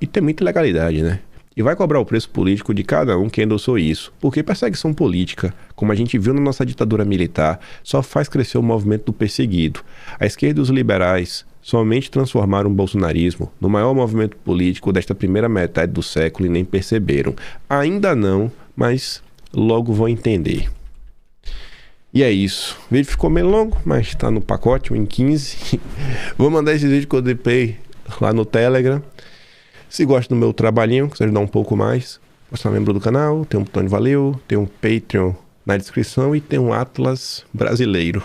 tem muita ilegalidade, né? E vai cobrar o preço político de cada um que endossou isso. Porque perseguição política, como a gente viu na nossa ditadura militar, só faz crescer o movimento do perseguido. A esquerda e os liberais somente transformaram o bolsonarismo no maior movimento político desta primeira metade do século e nem perceberam. Ainda não, mas logo vão entender. E é isso. O vídeo ficou meio longo, mas está no pacote, 1:15. Vou mandar esse vídeo que eu dei lá no Telegram. Se gosta do meu trabalhinho, quiser ajudar um pouco mais, você é membro do canal, tem um botão de valeu, tem um Patreon na descrição e tem um Atlas brasileiro.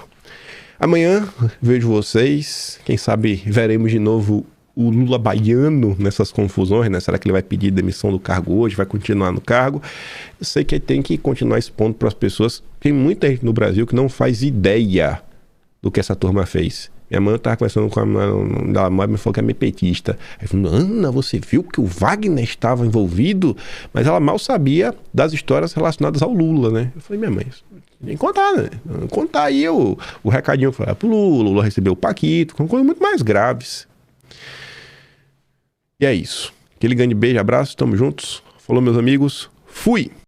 Amanhã vejo vocês, quem sabe veremos de novo o Lula baiano nessas confusões, né? Será que ele vai pedir demissão do cargo hoje, vai continuar no cargo? Eu sei que tem que continuar expondo para as pessoas. Tem muita gente no Brasil que não faz ideia do que essa turma fez. Minha mãe estava conversando com a mãe, me falou que é meio petista. Aí falou, Ana, você viu que o Wagner estava envolvido? Mas ela mal sabia das histórias relacionadas ao Lula, né? Eu falei, minha mãe, tem que contar, né? Contar aí o recadinho que foi pro Lula, o Lula recebeu o Paquito, com coisas muito mais graves. E é isso. Aquele grande beijo, abraço, tamo juntos. Falou, meus amigos. Fui!